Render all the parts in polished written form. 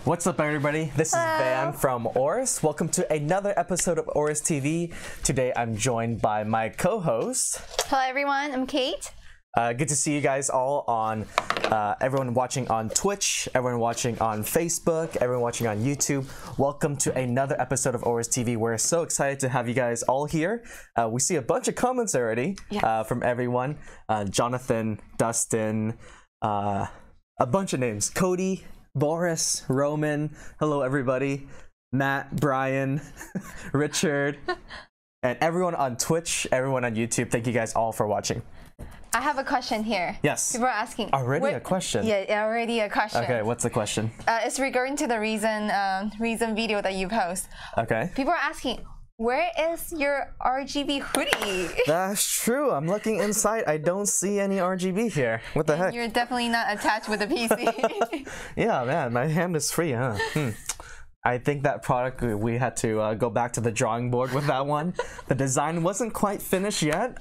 What's up, everybody? This is Van from AORUS. Welcome to another episode of AORUS TV. Today, I'm joined by my co-host. Hello, everyone. I'm Kate. Good to see you guys all on, everyone watching on Twitch, everyone watching on Facebook, everyone watching on YouTube. Welcome to another episode of AORUS TV. We're so excited to have you guys all here. We see a bunch of comments already from everyone. Jonathan, Dustin, a bunch of names. Cody, Boris, Roman, hello everybody, Matt, Brian, Richard, and everyone on Twitch, everyone on YouTube. Thank you guys all for watching. I have a question here. Yes. People are asking. Already a question? Yeah, already a question. Okay, what's the question? It's regarding to the recent video that you post. Okay. People are asking, where is your RGB hoodie? That's true. I'm looking inside. I don't see any RGB here. What the heck? You're definitely not attached with the PC. Yeah, man. My hand is free, huh? I think that product, we had to go back to the drawing board with that one. The design wasn't quite finished yet,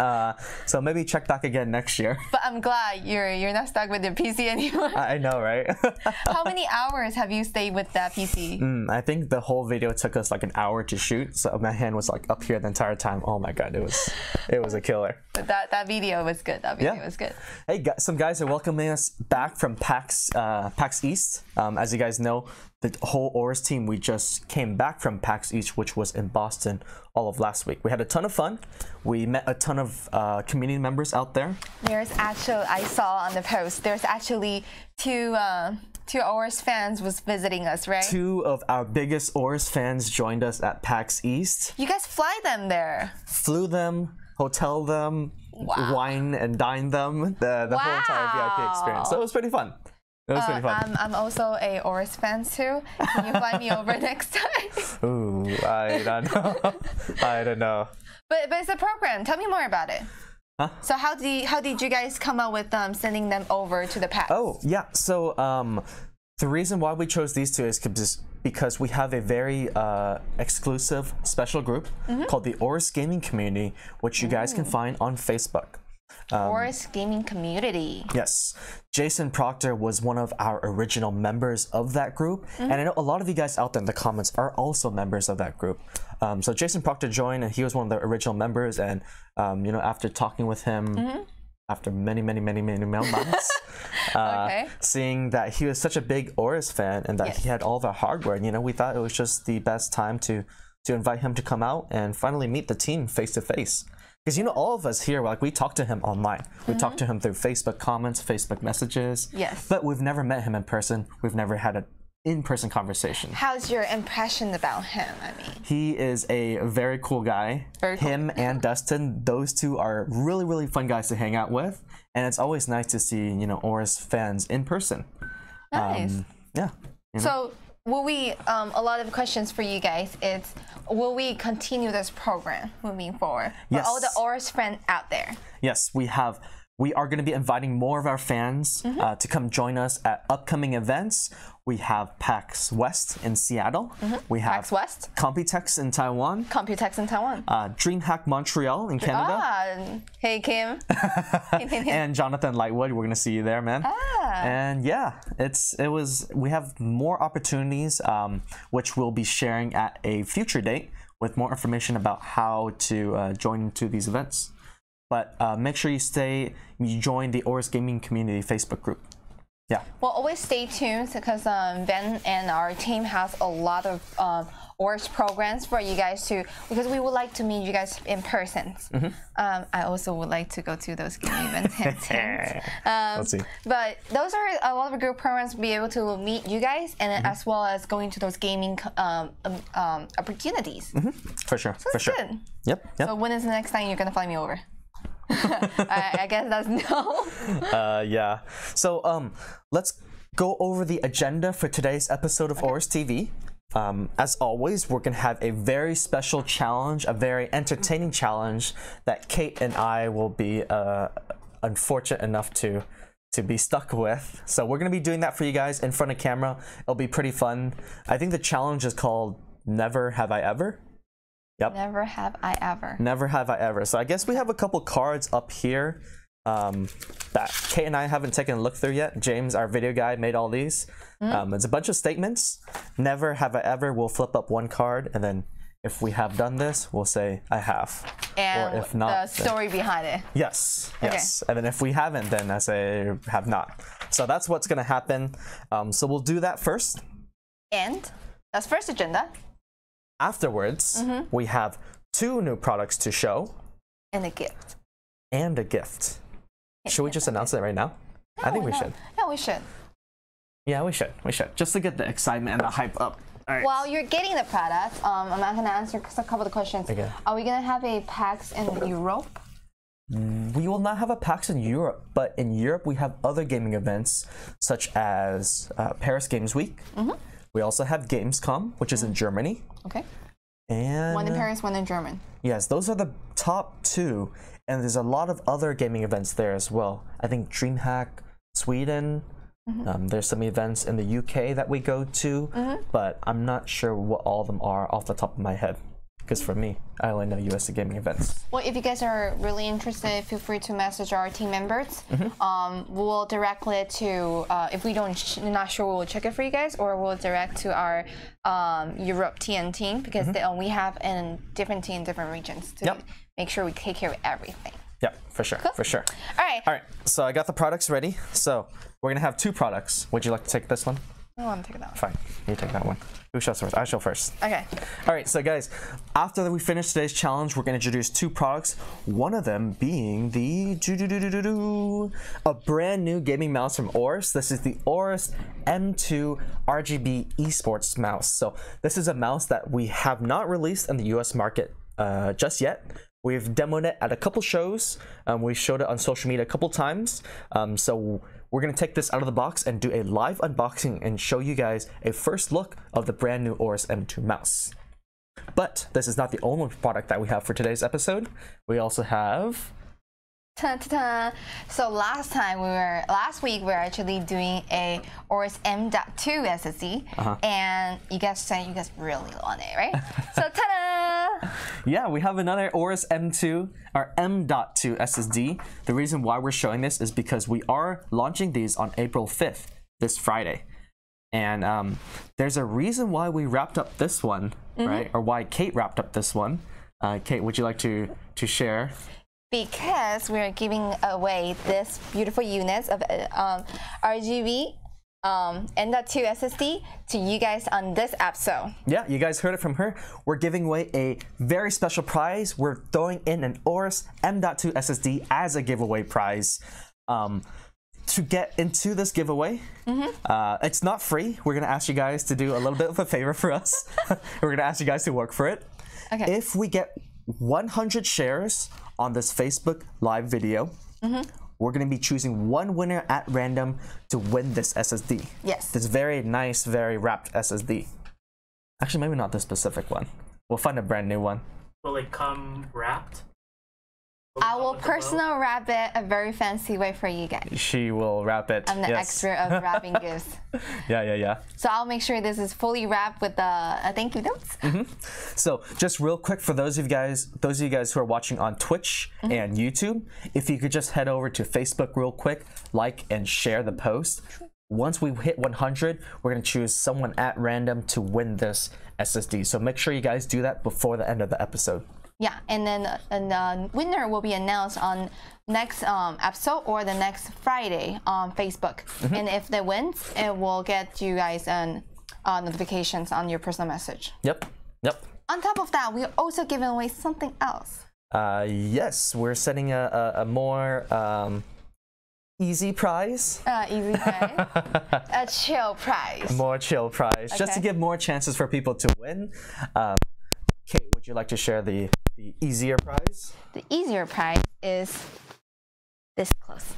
so maybe check back again next year. But I'm glad you're not stuck with the PC anymore. I know, right? How many hours have you stayed with that PC? I think the whole video took us like an hour to shoot, so my hand was like up here the entire time. Oh my god, it was a killer. But that video was good. That video was good. Hey, some guys are welcoming us back from PAX East. As you guys know, the whole AORUS team, we just came back from PAX East, which was in Boston all of last week. We had a ton of fun. We met a ton of community members out there. There's actually, I saw on the post, there's actually two AORUS fans was visiting us, right? Two of our biggest AORUS fans joined us at PAX East. You guys fly them there? Flew them, hotel them, wine and dine them, the whole entire VIP experience. So it was pretty fun. It was pretty fun. I'm also a AORUS fan too. Can you fly me over next time? Ooh, I don't know. I don't know. But it's a program. Tell me more about it. Huh? So how did you guys come up with sending them over to the PAX? Oh yeah. So the reason why we chose these two is because we have a very exclusive special group called the AORUS Gaming Community, which you guys can find on Facebook. AORUS Gaming Community. Yes. Jason Proctor was one of our original members of that group. And I know a lot of you guys out there in the comments are also members of that group. So Jason Proctor joined, and he was one of the original members. And, you know, after talking with him, after many months, seeing that he was such a big AORUS fan and that he had all the hardware, you know, we thought it was just the best time to invite him to come out and finally meet the team face to face. Because, you know, all of us here, like, we talk to him online. We talk to him through Facebook comments, Facebook messages. Yes. But we've never met him in person. We've never had an in-person conversation. How's your impression about him? I mean, he is a very cool guy. Him and Dustin, those two are really fun guys to hang out with. And it's always nice to see, you know, AORUS fans in person. Nice. Yeah. You know? So, will we, a lot of questions for you guys, it's, will we continue this program moving forward? For all the AORUS fans out there. Yes, we are going to be inviting more of our fans to come join us at upcoming events. We have PAX West in Seattle. We have PAX West. Computex in Taiwan. Computex in Taiwan. DreamHack Montreal in Canada. Hey, Kim. And Jonathan Lightwood, we're going to see you there, man. And yeah, we have more opportunities, which we'll be sharing at a future date with more information about how to join into these events. But make sure you join the AORUS Gaming Community Facebook group. Yeah. Well, always stay tuned because Ben and our team has a lot of AORUS programs for you guys because we would like to meet you guys in person. I also would like to go to those gaming events. Let's see. But those are a lot of group programs to be able to meet you guys and as well as going to those gaming opportunities. For sure. So for sure. Good. Yep. So when is the next time you're going to fly me over? I guess that's no. Yeah. So let's go over the agenda for today's episode of AORUS TV. As always, we're gonna have a very special challenge, a very entertaining challenge that Kate and I will be unfortunate enough to be stuck with. So we're gonna be doing that for you guys in front of camera. It'll be pretty fun. I think the challenge is called Never Have I Ever. Yep. Never have I ever. Never have I ever. So I guess we have a couple cards up here that Kate and I haven't taken a look through yet. James, our video guy, made all these. It's a bunch of statements. Never have I ever. We'll flip up one card, and then if we have done this, we'll say I have. And or if not, the story behind it. Yes, yes. Okay. And then if we haven't, then I say have not. So that's what's gonna happen. So we'll do that first. And that's first agenda. Afterwards, we have 2 new products to show. And a gift. And a gift. Should we just announce it right now? No, I think we should. Yeah, we should. Yeah, we should. We should. Just to get the excitement and the hype up. All right. While you're getting the product, I'm not gonna answer a couple of the questions. Okay. Are we gonna have a PAX in Europe? We will not have a PAX in Europe, but in Europe we have other gaming events such as Paris Games Week. We also have Gamescom, which is in Germany. Okay. And one in Paris, one in German. Yes, those are the top 2, and there's a lot of other gaming events there as well. I think DreamHack Sweden. There's some events in the UK that we go to, but I'm not sure what all of them are off the top of my head. Because for me, I only know US gaming events. Well, if you guys are really interested, feel free to message our team members. We'll direct it to, if we not sure, we'll check it for you guys, or we'll direct to our Europe team, because we have a different team in different regions to make sure we take care of everything. Yeah, for sure, for sure. All right. All right, so I got the products ready. So we're gonna have 2 products. Would you like to take this one? I want to take that one. Fine, you take that one. Who shows first? I show first. Okay. All right, so guys, after we finish today's challenge, we're gonna introduce 2 products. One of them being the a brand new gaming mouse from AORUS. This is the AORUS M.2 RGB esports mouse. So this is a mouse that we have not released in the US market just yet. We've demoed it at a couple shows. We showed it on social media a couple times. So we're gonna take this out of the box and do a live unboxing and show you guys a first look of the brand new AORUS M.2 mouse. But this is not the only product that we have for today's episode. We also have... Ta-ta-ta. So last week we were actually doing a AORUS M.2 SSD, and you guys said you guys really want it, right? So ta-da! Yeah, we have another AORUS M.2 or M.2 SSD. The reason why we're showing this is because we are launching these on April 5th, this Friday. And there's a reason why we wrapped up this one, right? Or why Kate wrapped up this one. Kate, would you like to share? Because we're giving away this beautiful units of RGB M.2 SSD to you guys on this episode. Yeah, you guys heard it from her. We're giving away a very special prize. We're throwing in an AORUS M.2 SSD as a giveaway prize. To get into this giveaway, it's not free. We're gonna ask you guys to do a little bit of a favor for us. We're gonna ask you guys to work for it. Okay. If we get 100 shares on this Facebook live video, we're going to be choosing one winner at random to win this SSD. Yes. This very nice, very wrapped SSD. Actually, maybe not this specific one. We'll find a brand new one. Will it come wrapped? I will personally wrap it a very fancy way for you guys. She will wrap it. I'm the expert of wrapping gifts. Yeah. So I'll make sure this is fully wrapped with the thank you notes. So just real quick for those of you guys who are watching on Twitch and YouTube, if you could just head over to Facebook real quick, like and share the post. Once we hit 100, we're gonna choose someone at random to win this SSD. So make sure you guys do that before the end of the episode. Yeah, and then the winner will be announced on next episode or the next Friday on Facebook. And if they win, it will get you guys notifications on your personal message. Yep. On top of that, we're also giving away something else. Yes, we're setting a more easy prize. Easy prize. A chill prize. More chill prize, just to give more chances for people to win. Kate, would you like to share the easier prize? The easier prize is this close.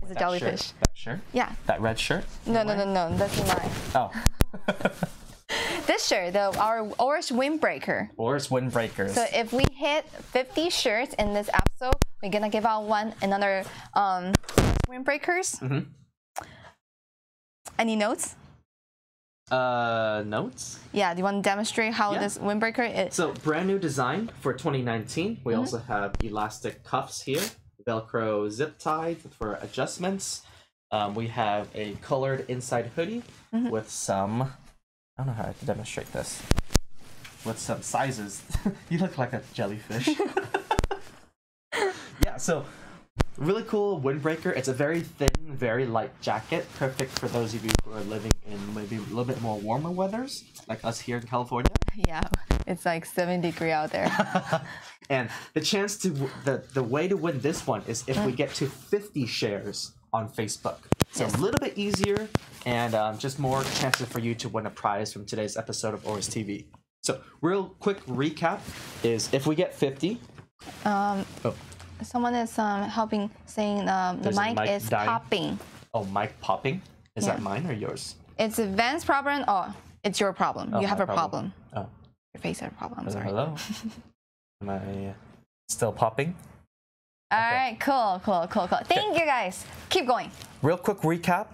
It's a jellyfish. That shirt? Yeah. That red shirt? No, that's mine. Oh. This shirt, our AORUS windbreaker. AORUS windbreakers. So if we hit 50 shirts in this episode, we're gonna give out another windbreakers. Any notes? Notes? Yeah, do you want to demonstrate how this windbreaker is? So brand new design for 2019. We also have elastic cuffs here. Velcro zip tie for adjustments. We have a colored inside hoodie with some, I don't know how to demonstrate this, with some sizes. You look like a jellyfish. Yeah, so really cool windbreaker. It's a very thin, very light jacket, perfect for those of you who are living in maybe a little bit more warmer weathers, like us here in California. Yeah, it's like 70-degree out there. And the chance to, the way to win this one is if we get to 50 shares on Facebook. So a little bit easier and just more chances for you to win a prize from today's episode of AORUS TV. So real quick recap is if we get 50. Someone is helping saying the mic is popping. Oh, mic popping? Is that mine or yours? It's Van's problem or it's your problem. You have a problem. Oh. Your face has a problem. I'm sorry. Hello? Am I still popping? All right, cool. Thank you guys. Keep going. Real quick recap.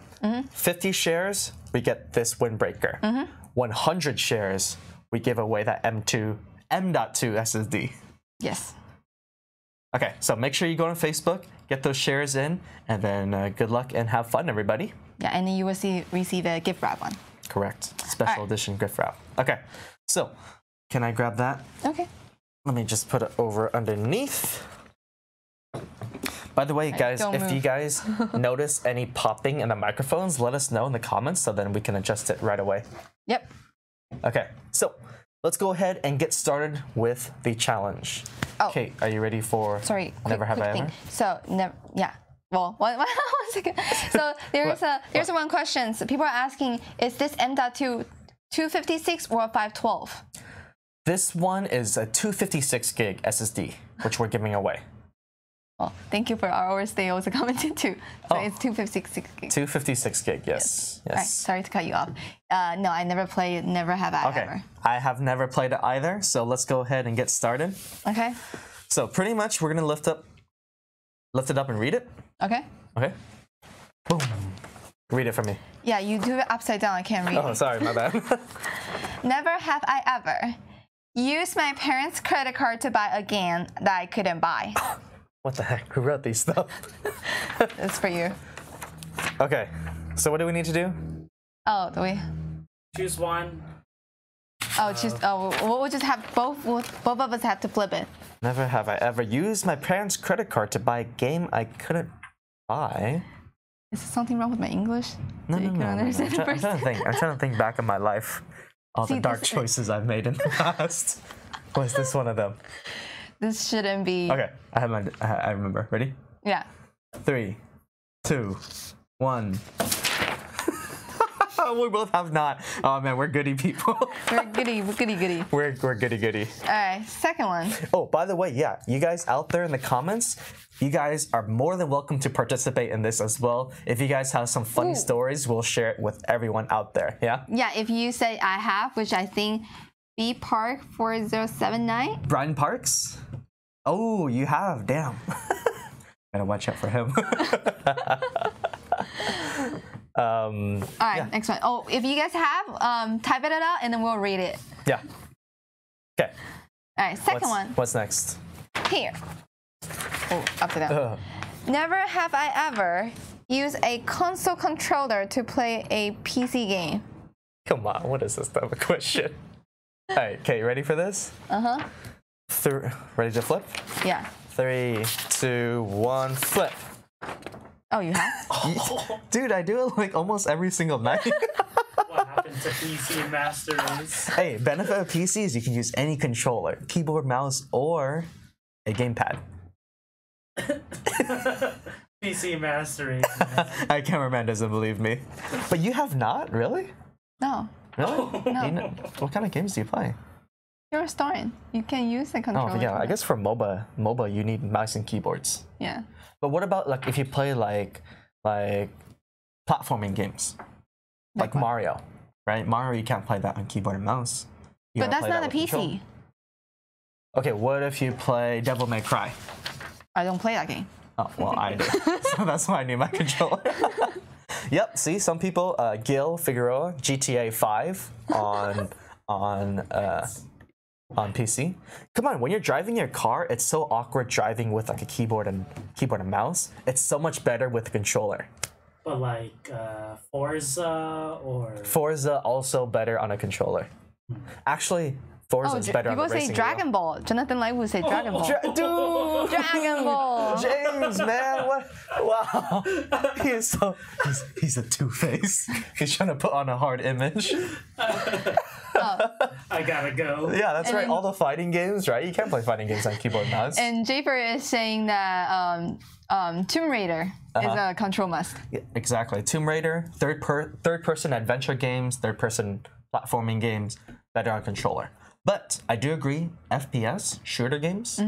50 shares, we get this windbreaker. 100 shares, we give away that M.2 SSD. Yes. Okay, so make sure you go on Facebook, get those shares in, and then good luck and have fun, everybody. Yeah, and then you will receive a gift wrap one. Correct. Special edition gift wrap. Okay, so can I grab that? Okay. Let me just put it over underneath. By the way, guys, if you guys notice any popping in the microphones, let us know in the comments so then we can adjust it right away. Yep. Okay, so let's go ahead and get started with the challenge. Oh. Kate, are you ready for Never Have I Ever? So, yeah. Well, one second. So there's one question. So people are asking, is this M.2 256 or 512? This one is a 256 gig SSD, which we're giving away. Well, thank you for ours. They also commented too. So it's 256 gig. 256 gig, yes. All right, sorry to cut you off. No, I never played. Never have I ever. I have never played it either. So let's go ahead and get started. Okay. So pretty much we're gonna lift it up and read it. Okay. Okay. Boom. Read it for me. Yeah, you do it upside down. I can't read. Oh, sorry, my bad. Never have I ever used my parents' credit card to buy a game that I couldn't buy. What the heck? Who wrote these stuff? It's for you. Okay. So what do we need to do? Oh, do we? Choose one. Oh, we'll just have both of us have to flip it. Never have I ever used my parents' credit card to buy a game I couldn't buy. Is there something wrong with my English? No. I'm trying to think back in my life. All the dark choices I've made in the past. Was this one of them? This shouldn't be. Okay, I remember. Ready? Yeah. 3, 2, 1. We both have not. Oh man, we're goody people. We're goody. We're goody. All right, second one. Oh, by the way, yeah, you guys out there in the comments, you guys are more than welcome to participate in this as well. If you guys have some funny stories, we'll share it with everyone out there. Yeah. Yeah. If you say I have, which I think B Park 4079. Brian Parks. Oh, you have. Damn. Gotta watch out for him. All right, next one. Oh, if you guys have, type it out and then we'll read it. Yeah. Okay. All right, second one. What's next? Here. Oh, upside down. Never have I ever used a console controller to play a PC game. Come on, what is this type of question? All right, okay, ready for this? Ready to flip? Yeah. 3, 2, 1, flip. Oh, you have? Dude, I do it like almost every single night. What happened to PC Master Race? Hey, benefit of PC is you can use any controller, keyboard, mouse, or a gamepad. PC Master Race. Our cameraman doesn't believe me. But you have not? Really? No. Really? No. What kind of games do you play? You're starting. You can use the controller. Oh, yeah. I guess for MOBA, you need mouse and keyboards. Yeah. But what about like if you play like platforming games, like Mario, right? Mario, you can't play that on keyboard and mouse. But that's not a PC. Control. Okay, what if you play Devil May Cry? I don't play that game. Oh, well, I do. So that's why I need my controller. Yep. See, some people, Gil Figueroa, GTA 5 on on PC. Come on, when you're driving your car, it's so awkward driving with like a keyboard and mouse. It's so much better with a controller. But like Forza also better on a controller. Actually, Forza is better on the racing say Dragon Ball. Jonathan Lai would say Dragon Ball. Dude! Dragon Ball! James, man, what? Wow. He's a two-face. He's trying to put on a hard image. I gotta go. Yeah, that's right. All the fighting games, right? You can't play fighting games on keyboard and mouse. And Jafer is saying that Tomb Raider is a control must. Yeah, exactly. Tomb Raider, third-person adventure games, third-person platforming games, better on controller. But I do agree, FPS, shooter games,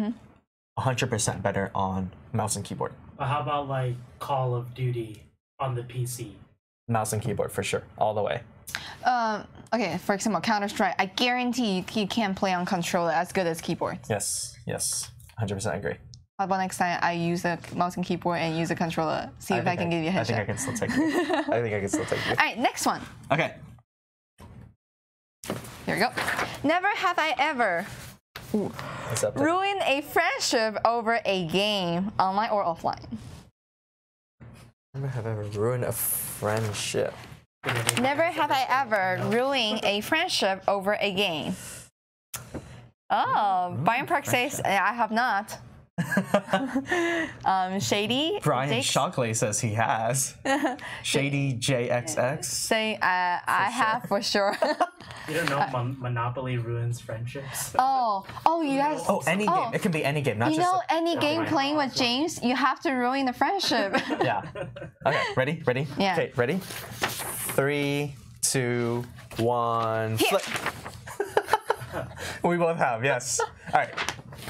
100% better on mouse and keyboard. But how about like Call of Duty on the PC? Mouse and keyboard for sure, all the way. Okay, for example, Counter-Strike. I guarantee you can't play on controller as good as keyboard. Yes, 100% agree. How about next time I use a mouse and keyboard and use a controller? See if I can give you a headshot. I think I can still take you. I think I can still take you. All right, next one. Okay. Here we go. Never have I ever ruined a friendship over a game, online or offline. Never have I ever ruined a friendship. Never have I ever ruined a friendship over a game. Oh, Brian Park says I have not. Shady Brian Shockley says he has. Shady JXX say I have for sure. You don't know Monopoly ruins friendships. Oh, you guys. Oh, any game. It can be any game, not just. Any game playing with James, you have to ruin the friendship. Yeah. Okay. Ready? Yeah. Okay. Ready? 3, 2, 1. Flip. We both have. Yes. All right.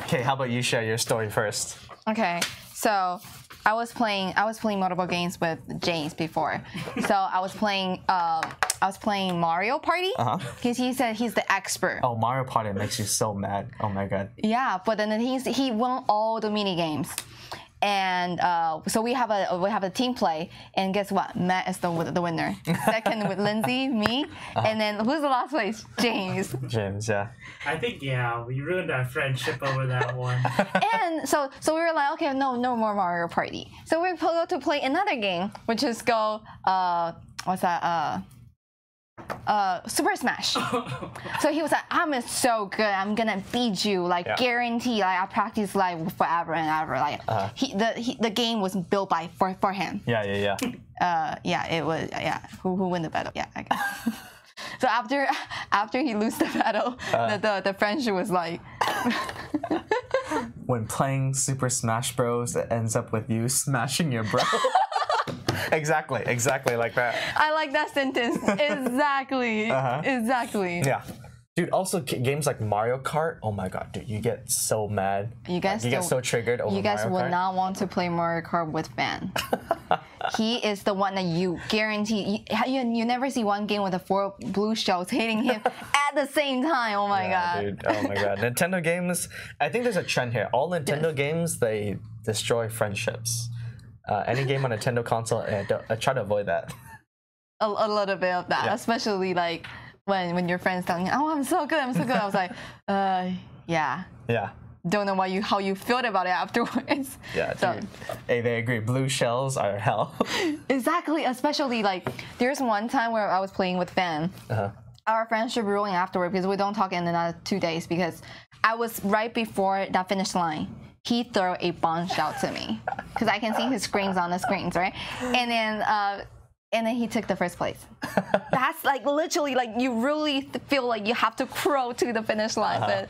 Okay, how about you share your story first? Okay, so I was playing multiple games with James before. So I was playing Mario Party because he said he's the expert. Oh, Mario Party makes you so mad. Oh my god. Yeah, but then he won all the mini games. And so we have a team play, and guess what? Matt is the winner. Second with Lindsay, me, and then who's the last place? James. James, yeah. I think we ruined our friendship over that one. And so we were like, okay, no more Mario Party. So we go to play another game, which is what's that? Super Smash. So he was like, I'm so good, I'm gonna beat you, like guarantee. Like I practice like forever and ever. Like the game was built for him. Yeah. It was who won the battle? Yeah, I guess. So after he lose the battle, the friendship was like. When playing Super Smash Bros, it ends up with you smashing your bro. Exactly like that. I like that sentence. Exactly. Exactly. Yeah. Dude, also games like Mario Kart, oh my god, dude, you get so mad. You get so triggered over Mario Kart. You guys would not want to play Mario Kart with Ben. He is the one that you guarantee. You never see one game with the 4 blue shells hitting him at the same time. Oh my god. Dude, oh my god. Nintendo games, I think there's a trend here. All Nintendo games, they destroy friendships. Any game on Nintendo console, I try to avoid that. A little bit of that, especially like when your friends telling you, "Oh, I'm so good." I was like, yeah. Don't know how you felt about it afterwards. Yeah, dude. Hey, they agree. Blue shells are hell. Exactly, especially like there's one time where I was playing with Ben. Our friendship ruined afterward because we don't talk in another 2 days because I was right before that finish line. He threw a bomb shot to me because I can see his screens on the screens, right? And then he took the first place. That's like literally like you really feel like you have to crawl to the finish line, but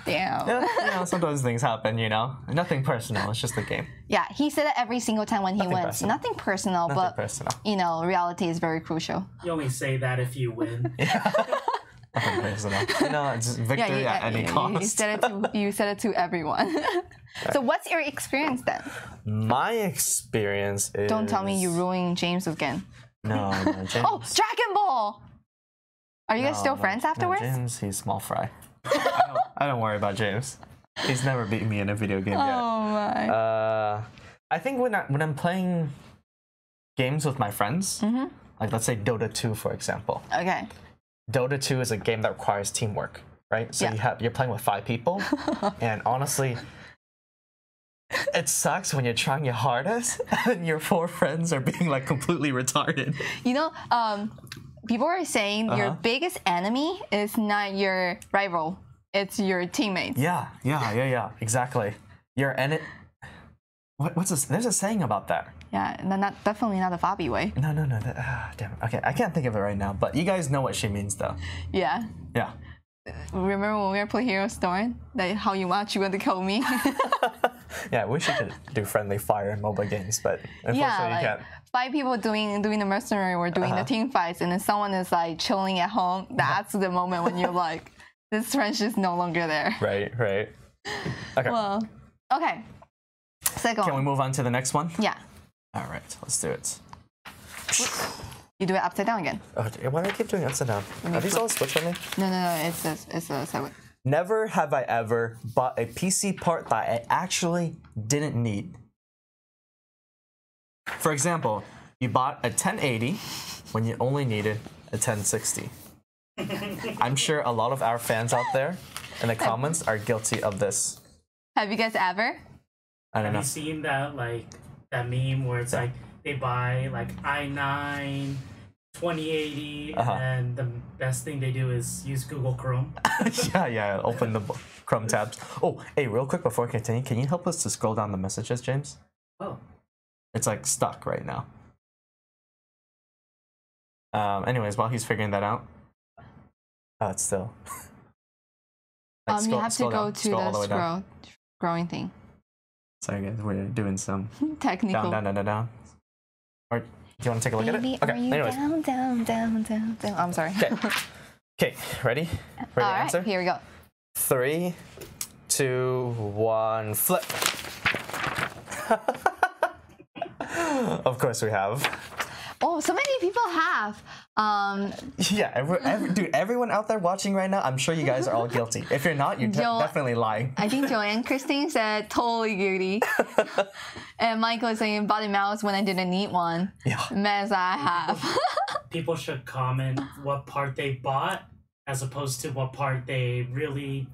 damn. Yeah, sometimes things happen, you know. Nothing personal. It's just a game. Yeah, he said it every single time when he wins. Nothing personal, but you know, reality is very crucial. You only say that if you win. Nothing personal. You know, it's victory at any cost. You said it to everyone. So what's your experience then? My experience is... Don't tell me you ruined James again. No, James. Oh, Dragon Ball! Are you guys still friends afterwards? No, James, he's small fry. I don't worry about James. He's never beaten me in a video game yet. Oh my. I think when I'm playing games with my friends, like let's say Dota 2 for example. Okay. Dota 2 is a game that requires teamwork, right? So Yeah. you're playing with 5 people, and honestly, it sucks when you're trying your hardest and your 4 friends are being like completely retarded. You know, people are saying your biggest enemy is not your rival; it's your teammates. Yeah, exactly. Your enemy. What's this? There's a saying about that. Yeah, definitely not the Fabi way. No. Damn it. Okay, I can't think of it right now, but you guys know what she means, though. Yeah. Yeah. Remember when we were playing Hero Storm? That how you want to kill me? Yeah, we should do friendly fire in mobile games, but unfortunately you can't. 5 people doing the mercenary or doing the team fights, and then someone is like chilling at home. That's the moment when you're like, this friendship is no longer there. Right. Okay. Well, okay. Second Can we one. move on to the next one? Yeah. All right, let's do it. You do it upside down again. Oh, why do I keep doing upside down? Are these all switch on me? No. It's a sideways. Never have I ever bought a PC part that I actually didn't need. For example, you bought a 1080 when you only needed a 1060. I'm sure a lot of our fans out there in the comments are guilty of this. Have you guys ever? I don't know. Have you seen that that meme where it's like they buy like i9 2080 and the best thing they do is use Google Chrome? yeah, open the Chrome tabs. Oh, hey, real quick before I continue, can you help us to scroll down the messages, James? Oh. It's like stuck right now. Anyways, while he's figuring that out. Oh, it's still. You have to go to the scrolling thing. Sorry guys, we're doing some Technical. down. Or do you want to take a look at it? Okay, anyways. Down. I'm sorry. Okay, ready? Ready to answer? Here we go. 3, 2, 1, flip. Of course we have. Oh, so many people have. Yeah, dude, everyone out there watching right now, I'm sure you guys are all guilty. If you're not, you're definitely lying. I think Joanne Christine said totally guilty. And Michael is saying bought a mouse when I didn't need one. Yeah. Mess I have. People should comment what part they bought as opposed to what part they really,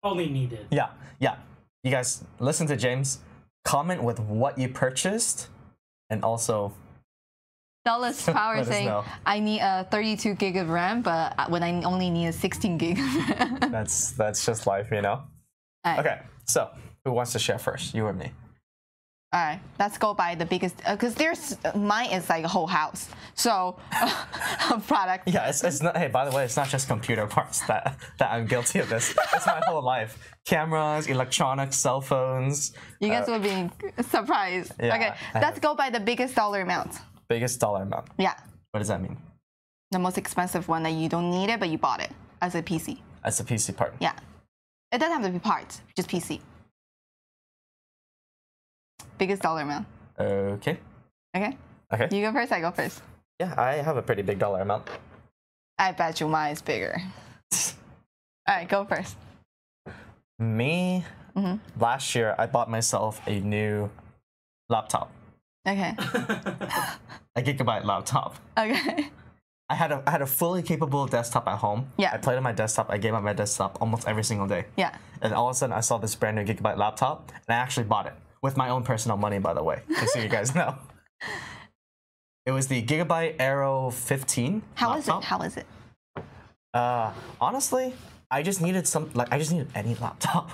only needed. Yeah. You guys, listen to James. Comment with what you purchased, and also. Dallas Power saying know. I need a 32 gig of RAM, but when I only need a 16 gig of RAM. That's just life, you know. Right. Okay, so who wants to share first, you or me? All right, let's go by the biggest, because mine is like a whole house. So, product. Yeah, it's not. Hey, by the way, it's not just computer parts that I'm guilty of this. It's my whole life: cameras, electronics, cell phones. You guys will be surprised. Yeah, okay, let's go by the biggest dollar amount. Biggest dollar amount. Yeah. What does that mean? The most expensive one that you don't need it, but you bought it as a PC. As a PC part. Yeah. It doesn't have to be parts, just PC. Biggest dollar amount. Okay. Okay. Okay. You go first, I go first. Yeah, I have a pretty big dollar amount. I bet you mine is bigger. All right, go first. Me, last year, I bought myself a new laptop. Okay. A gigabyte laptop. Okay. I had a fully capable desktop at home. Yeah. I played on my desktop. I gave up my desktop almost every single day. Yeah. And all of a sudden, I saw this brand new gigabyte laptop, and I actually bought it with my own personal money, by the way, just so you guys know. It was the Gigabyte Aero 15. How laptop. is it? How is it? Honestly, I just needed I just needed any laptop.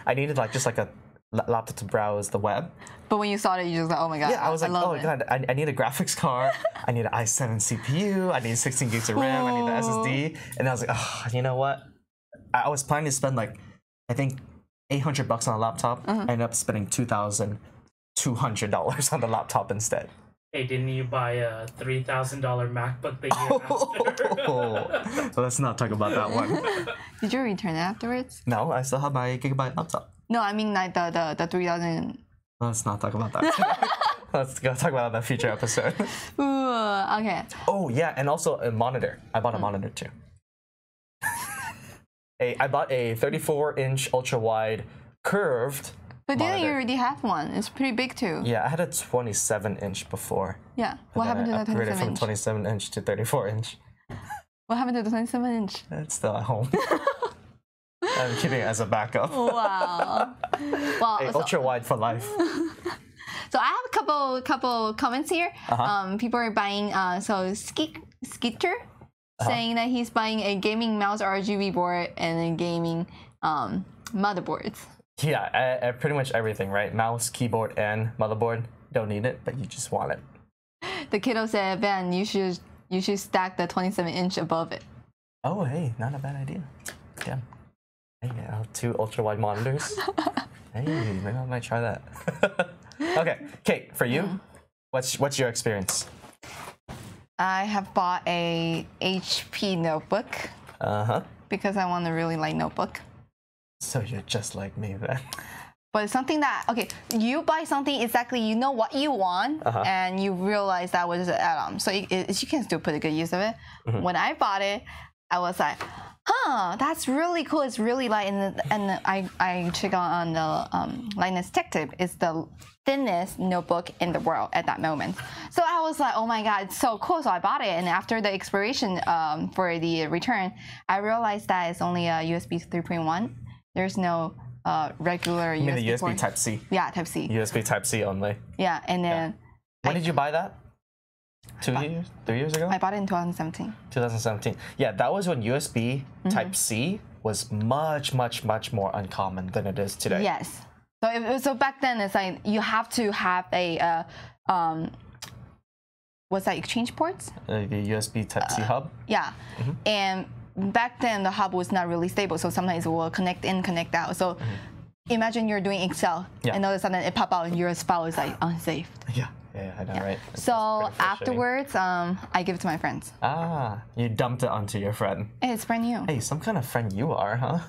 I needed just a laptop to browse the web. But when you saw it, you just like, oh my god. Yeah, I was like, oh my god, I need a graphics card. I need an i7 CPU. I need 16 gigs of RAM. I need the SSD. And I was like, oh, you know what? I was planning to spend I think $800 on a laptop. I ended up spending $2,200 on the laptop instead. Hey, didn't you buy a $3,000 MacBook the year after? So let's not talk about that one. Did you return it afterwards? No, I still have my gigabyte laptop. No, I mean like the 3,000. Let's not talk about that. Let's go talk about that in a future episode. Ooh, okay. Oh yeah, and also a monitor. I bought a monitor too. I bought a 34-inch ultra-wide curved. But monitor. didn't you already have one? It's pretty big too. Yeah, I had a 27-inch before. Yeah. What happened to that I upgraded 27 from inch? 27-inch to 34-inch. What happened to the 27-inch? It's still at home. I'm keeping it as a backup. Wow. Well, Hey, ultra wide for life. So I have a couple comments here. People are buying Skeeter saying that he's buying a gaming mouse RGB board and a gaming motherboards. Yeah, pretty much everything, right? Mouse, keyboard, and motherboard. Don't need it, but you just want it. The kiddo said, Ben, you should stack the 27-inch above it. Oh, hey, not a bad idea. Yeah. Hey, 2 ultra wide monitors. Hey, maybe I might try that. Okay, Kate, for you, what's your experience? I have bought a HP notebook. Because I want a really light notebook. So you're just like me then. But it's something that, okay, you buy something exactly, you know what you want, and you realize that was an add-on. So you can still put a good use of it. When I bought it, I was like, huh, that's really cool. It's really light. And I check on the Lightness Tech Tip. It's the thinnest notebook in the world at that moment. So I was like, oh my God, it's so cool. So I bought it. And after the expiration for the return, I realized that it's only a USB 3.1. There's no regular USB. You mean the USB port. Type-C? Yeah, Type-C. USB Type-C only. Yeah, and then... When did you buy that? 2 years? 3 years ago? I bought it in 2017. 2017. Yeah, that was when USB Type-C was much, much, much more uncommon than it is today. Yes. So back then, it's like you have to have a... what's that, exchange ports? The USB Type-C hub? Yeah. And back then, the hub was not really stable, so sometimes it will connect in, connect out. So imagine you're doing Excel, and all of a sudden it pop out and your file is like unsaved. Yeah, I know, right? So afterwards, I give it to my friends. Ah, you dumped it onto your friend. Hey, it's brand new. Hey, some kind of friend you are, huh?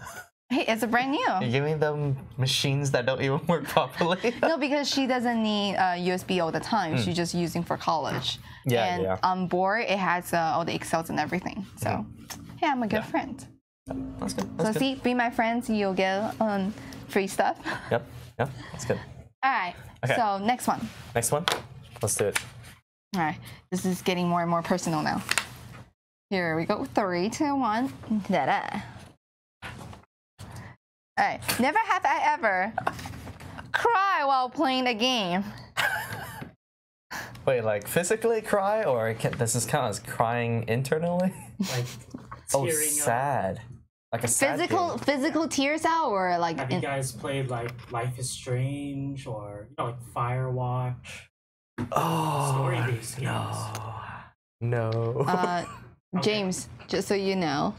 Hey, it's a brand new. You're giving them machines that don't even work properly? No, because she doesn't need USB all the time. She's just using for college. And on board, it has all the Excels and everything. So, hey, I'm a good friend. That's good. So see, be my friends, you'll get free stuff. Yep, that's good. All right, so next one. Next one? Let's do it. All right, this is getting more and more personal now. Here we go, 3, 2, 1. Ta-da. All right, never have I ever cry while playing a game. Wait, like physically cry, or does this count as crying internally? Like Oh, tearing sad. Like a sad game. Physical tears out, or like... Have you guys played like Life is Strange or like Firewatch? Story-based games. No. James, just so you know,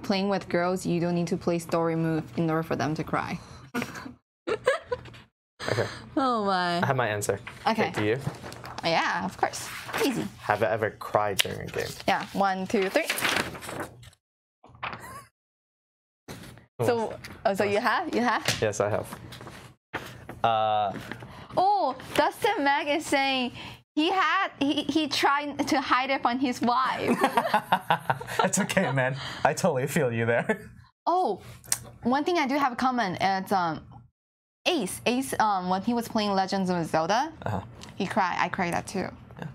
playing with girls, you don't need to play story move in order for them to cry. Okay. Oh my. I have my answer. Okay. Do you? Yeah, of course. Easy. Have I ever cried during a game? Yeah. 1, 2, 3. So you have? You have? Yes, I have. Oh, Dustin Mac is saying he tried to hide it from his wife. It's okay, man. I totally feel you there. Oh, one thing I do have a comment is Ace. Ace, when he was playing Legends of Zelda, he cried. I cried that too. Yeah.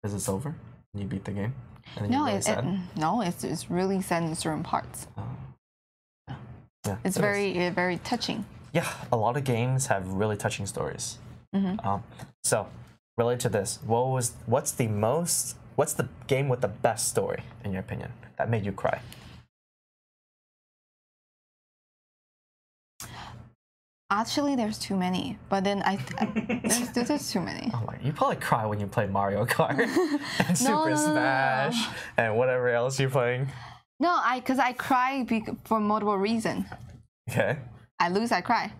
Is it over? And you beat the game? And No, it's really sad in certain parts. Yeah, it's very touching. Yeah, a lot of games have really touching stories. So, related to this, what's the game with the best story in your opinion that made you cry? Actually, there's too many, but then there's too many. Oh my, you probably cry when you play Mario Kart and Super Smash and whatever else you're playing. No, because I cry for multiple reasons. Okay. I lose, I cry.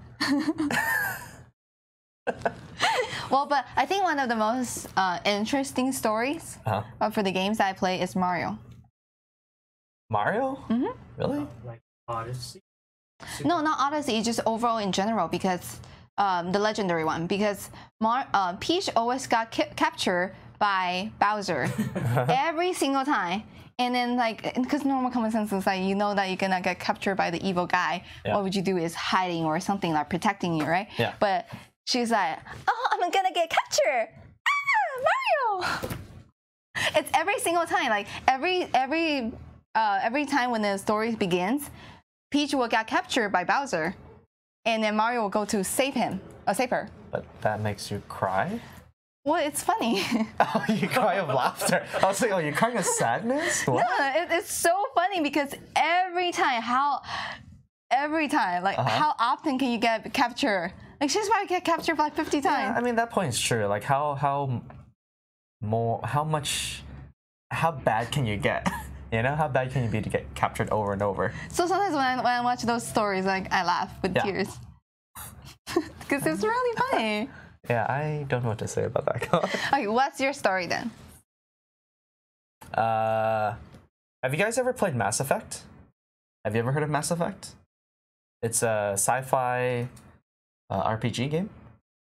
Well, but I think one of the most interesting stories for the games that I play is Mario. Mario? Really? Like Odyssey? No, not Odyssey, just overall in general, because the legendary one, because Peach always got captured by Bowser every single time. And then, like, because normal common sense is like, you know that you're gonna get captured by the evil guy. Yeah. What would you do is hiding or something, like protecting you, right? Yeah. But she's like, oh, I'm gonna get captured. Ah, Mario! It's every single time. Like every time when the story begins, Peach will get captured by Bowser, and then Mario will go to save him, or save her. But that makes you cry? Well, it's funny. Oh, you cry of laughter. I was like, oh, you're crying of sadness? What? No, it's so funny because every time, how often can you get captured? Like she's probably get captured like 50 times. Yeah, I mean that point is true. Like how bad can you get? You know, how bad can you be to get captured over and over? So sometimes when I watch those stories, like I laugh with tears because it's really funny. Yeah, I don't know what to say about that. Okay, what's your story then? Have you guys ever played Mass Effect? Have you ever heard of Mass Effect? It's a sci-fi RPG game.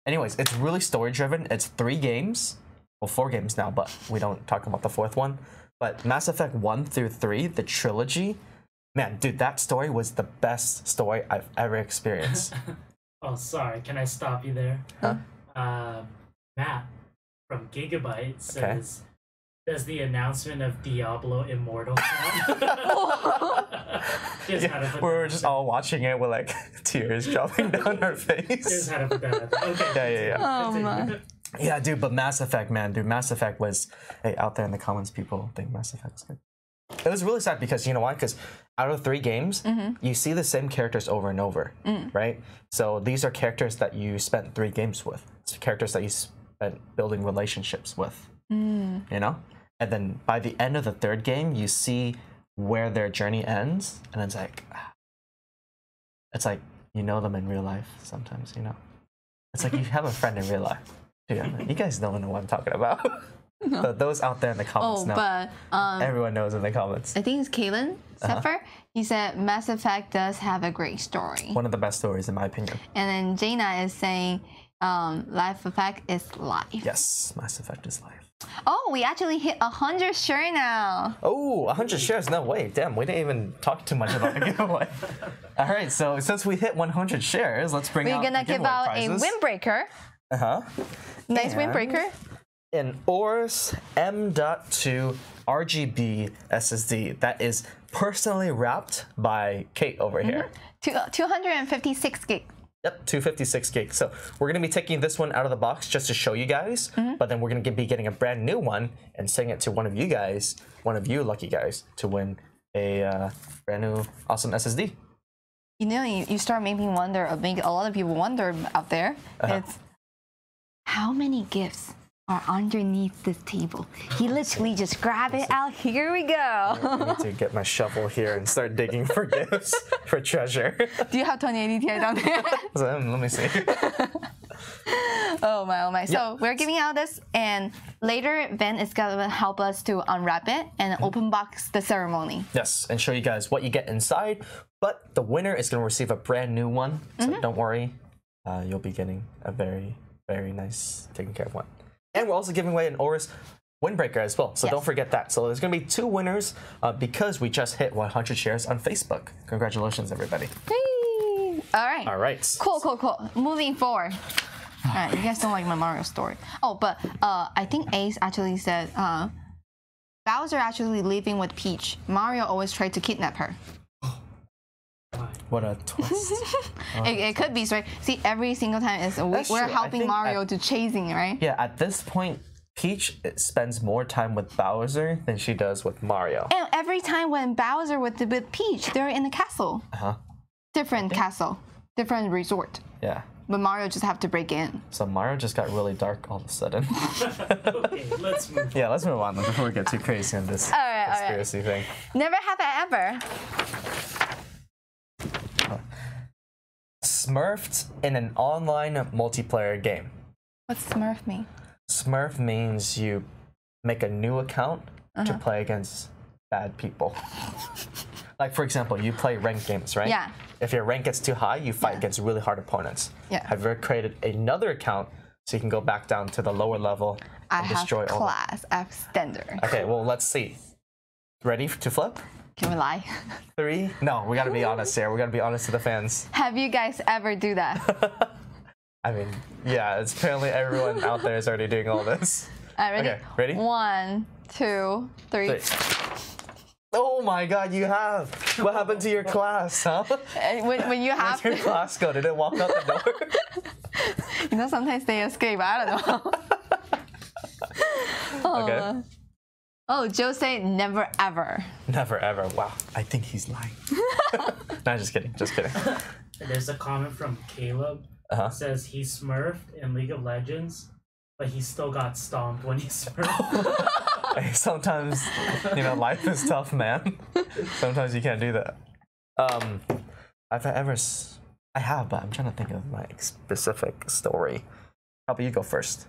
Anyways, it's really story-driven. It's 3 games. Well, 4 games now, but we don't talk about the 4th one. But Mass Effect 1 through 3, the trilogy, man, dude, that story was the best story I've ever experienced. Oh, sorry. Can I stop you there? Huh? Matt from Gigabyte says, does the announcement of Diablo Immortal count? Yeah, we were just all watching it with like tears dropping down our face. Just had to put that out there. Okay. Yeah. Oh my. Yeah, dude, but Mass Effect, man, dude, Mass Effect was, hey, out there in the comments, people think Mass Effect was good. It was really sad because, you know why? Because out of 3 games, you see the same characters over and over, right? So these are characters that you spent 3 games with. It's characters that you spent building relationships with, you know? And then by the end of the 3rd game, you see where their journey ends, and it's like you know them in real life sometimes, you know? It's like you have a friend in real life. Dude, you guys don't know what I'm talking about. No. But those out there in the comments know. But everyone knows in the comments. I think it's Kalen Zephyr. He said Mass Effect does have a great story. One of the best stories in my opinion. And then Jaina is saying Life Effect is life. Yes, Mass Effect is life. Oh, we actually hit 100 shares now. Oh, 100 shares? No way. Damn, we didn't even talk too much about the giveaway. All right, so since we hit 100 shares, let's bring out We're gonna give out prizes. a windbreaker. Nice windbreaker. An AORUS M.2 RGB SSD that is personally wrapped by Kate over here. 256 gig. Yep, 256 gigs. So we're going to be taking this one out of the box just to show you guys, but then we're going to be getting a brand new one and sending it to one of you guys, one of you lucky guys, to win a brand new awesome SSD. You know, you start making me wonder, a lot of people wonder out there, it's how many gifts are underneath this table? He literally just grab it out. Here we go. I need to get my shovel here and start digging for gifts, for treasure. Do you have 2080 Ti down there? Let me see. Oh my. So we're giving out this, and later Ben is gonna help us to unwrap it and open box the ceremony. Yes, and show you guys what you get inside. But the winner is gonna receive a brand new one. So don't worry, you'll be getting a very, very nice, taken care of one. And we're also giving away an AORUS windbreaker as well. So don't forget that. So there's going to be 2 winners because we just hit 100 shares on Facebook. Congratulations, everybody. Whee! All right. All right. Cool. Moving forward. All right, you guys don't like my Mario story. Oh, but I think Ace actually said Bowser actually living with Peach. Mario always tried to kidnap her. What a twist. It could be, right? See, every single time we're helping Mario to chasing, right? Yeah, at this point, Peach spends more time with Bowser than she does with Mario. And every time when Bowser with Peach, they're in a castle. Different castle, different resort. Yeah. But Mario just have to break in. So Mario just got really dark all of a sudden. Okay, let's move on. Yeah, let's move on before we get too crazy on this conspiracy thing. Never have I ever. Smurfed in an online multiplayer game. What's Smurf mean? Smurf means you make a new account to play against bad people. Like, for example, you play ranked games, right? Yeah. If your rank gets too high, you fight against really hard opponents. Yeah. Have you ever created another account so you can go back down to the lower level and destroy all? I have standard. Okay, well, let's see. Ready to flip? Can we lie? 3? No, we gotta be honest here. We gotta be honest to the fans. Have you guys ever do that? I mean, yeah, it's apparently everyone out there is already doing all this. Ready? Okay, ready? 1, 2, 3. Oh my God, you have. What happened to your class, huh? When you have Where'd your class go? Did it walk out the door? You know, sometimes they escape. I don't know. Okay. Oh, Joe said never ever. Never ever. Wow, I think he's lying. No, just kidding. Just kidding. There's a comment from Caleb. It says he smurfed in League of Legends, but he still got stomped when he smurfed. Hey, sometimes, you know, life is tough, man. Sometimes you can't do that. Have I ever? I have, but I'm trying to think of my specific story. How about you go first?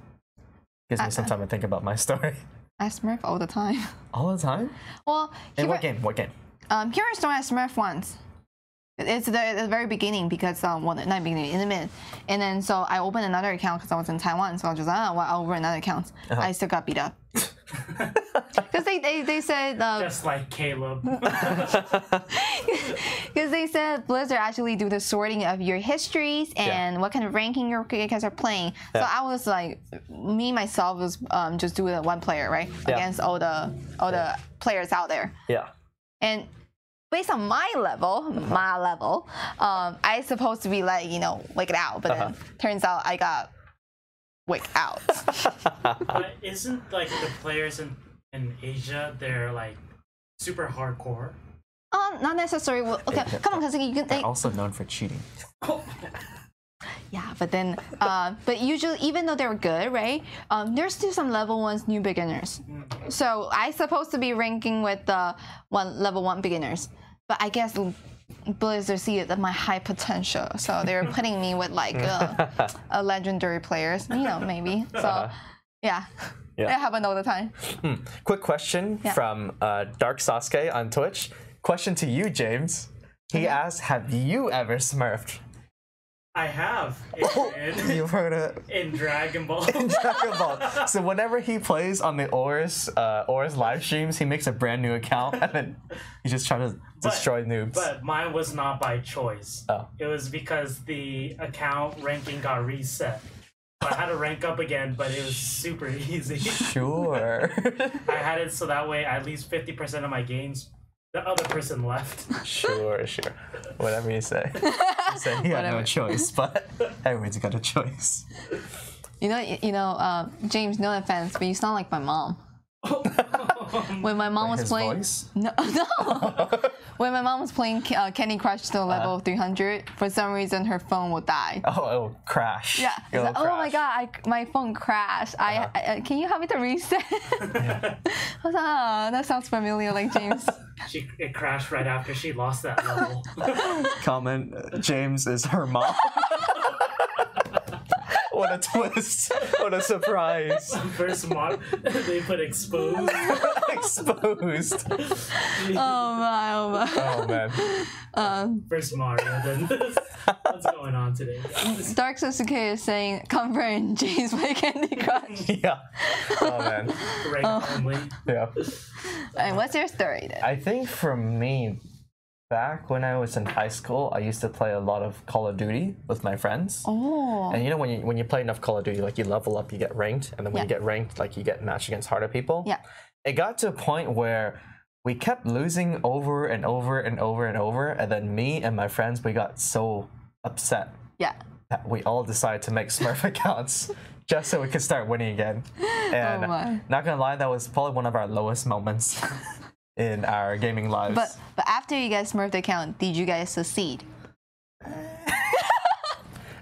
Gives me some time to think about my story. I smurf all the time. All the time? Well, in what game? What game? Heroes I smurf once. It's the very beginning because well, not beginning, in the mid, and then so I opened another account because I was in Taiwan, so I was just I'll open another account. I still got beat up because they said just like Caleb. Because they said Blizzard actually do the sorting of your histories and what kind of ranking your guys are playing. So I was like, myself was just doing one player, right, against all the players out there. Yeah. And based on my level, I supposed to be like, you know, wake it out, but then turns out I got wake out. But isn't like the players in Asia, they're like super hardcore? Not necessarily. Well, okay, come on, because you can. They're also known for cheating. Yeah, but then, but usually, even though they're good, right? There's still some level 1s new beginners. So I supposed to be ranking with the level 1 beginners, but I guess Blizzard see my high potential, so they're putting me with like a legendary players, you know, maybe. So yeah, it happens all the time. Quick question from Dark Sasuke on Twitch. Question to you, James. He asked, "Have you ever smurfed?" I have. You've heard it in Dragon Ball. In Dragon Ball. So whenever he plays on the AORUS live streams, he makes a brand new account and then he's just trying to destroy noobs. But mine was not by choice. Oh. It was because the account ranking got reset. So I had to rank up again, but it was super easy. Sure. I had it so that way at least 50% of my games, the other person left. Sure. Whatever you say. You said he had no choice, but everyone's got a choice. You know, James, no offense, but you sound like my mom. When my mom was playing, voice? No. When my mom was playing Candy Crush to level 300, for some reason her phone would die. Oh, it'll crash. Yeah. Like, oh my God, my phone crashed. I can you help me to reset? I was like, that sounds familiar, like James. It crashed right after she lost that level. Comment: James is her mom. What a twist! What a surprise! First mod, they put exposed. Exposed. Oh my. Oh man. First Mario, then this. What's going on today? Dark Sasuke is saying, confirm James play Candy Crush. Yeah. Oh man. Rank only. Yeah. And what's your story then? I think for me, back when I was in high school, I used to play a lot of Call of Duty with my friends. Oh. And you know when you play enough Call of Duty, like you level up, you get ranked, and then when you get ranked, like you get matched against harder people. Yeah. It got to a point where we kept losing over and over and over and over, and then me and my friends, we got so upset. Yeah. That we all decided to make Smurf accounts just so we could start winning again. And not gonna lie, that was probably one of our lowest moments in our gaming lives. But after you guys smurfed the account, did you guys succeed?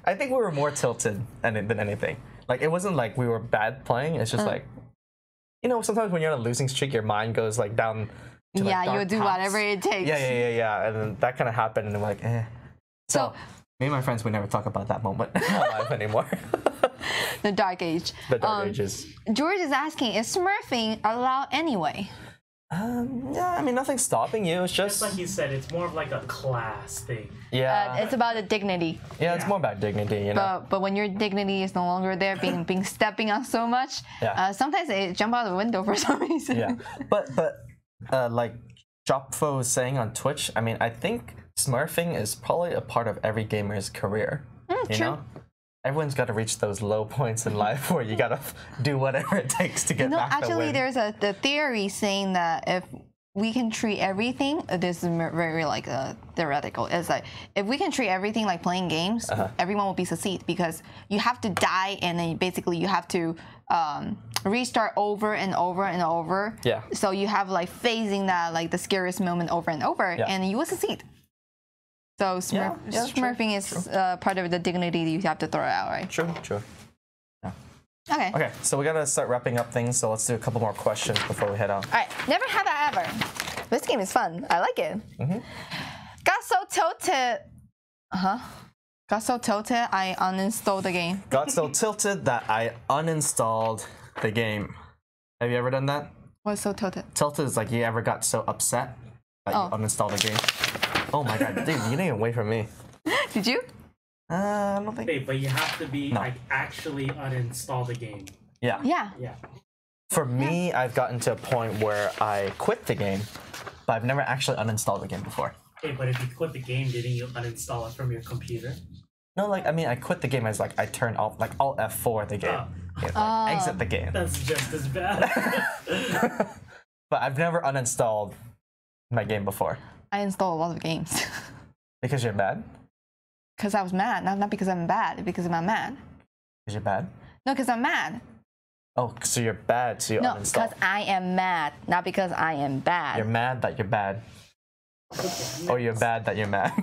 I think we were more tilted than anything. Like, it wasn't like we were bad playing. It's just like, you know, sometimes when you're on a losing streak, your mind goes like down to like you'll do whatever it takes. Yeah. And then that kind of happened, and I'm like, eh. So me and my friends would never talk about that moment in our life anymore. The dark age. The dark ages. George is asking, is smurfing allowed anyway? Yeah, I mean, nothing's stopping you. It's just like you said, it's more of like a class thing. Yeah. It's about the dignity. Yeah, it's more about dignity, you know. But when your dignity is no longer there, being stepping on so much, sometimes they jump out the window for some reason. Yeah, but like Jopfo was saying on Twitch, I mean, I think smurfing is probably a part of every gamer's career. You know? Everyone's got to reach those low points in life where you gotta do whatever it takes to get back the actually, win. there's the theory saying that if we can treat everything, this is very like theoretical. It's like if we can treat everything like playing games, everyone will be succeed because you have to die and then basically you have to restart over and over and over. Yeah. So you have like phasing that like the scariest moment over and over, and you will succeed. So smurfing is part of the dignity that you have to throw out, right? True. Yeah. Okay. Okay, so we gotta start wrapping up things. So let's do a couple more questions before we head out. All right. Never have I ever. This game is fun. I like it. Got so tilted. Got so tilted, I uninstalled the game. Got so tilted that I uninstalled the game. Have you ever done that? What's so tilted? Tilted is like you ever got so upset that you uninstalled the game. Oh my god, dude, you didn't even wait for me. Did you? I don't think. Wait, but you have to be like actually uninstall the game. Yeah. Yeah. For me, I've gotten to a point where I quit the game, but I've never actually uninstalled the game before. Hey, but if you quit the game, didn't you uninstall it from your computer? No, like I mean, I quit the game as like I turned off like Alt F4 the game. Like, exit the game. That's just as bad. But I've never uninstalled my game before. I installed a lot of games. Because you're bad? Because I was mad. Not because I'm bad, because I'm mad. Because you're bad? No, because I'm mad. Oh, so you're bad, so you No, uninstall. because I am mad, not because I am bad. You're mad that you're bad. Or you're bad that you're mad.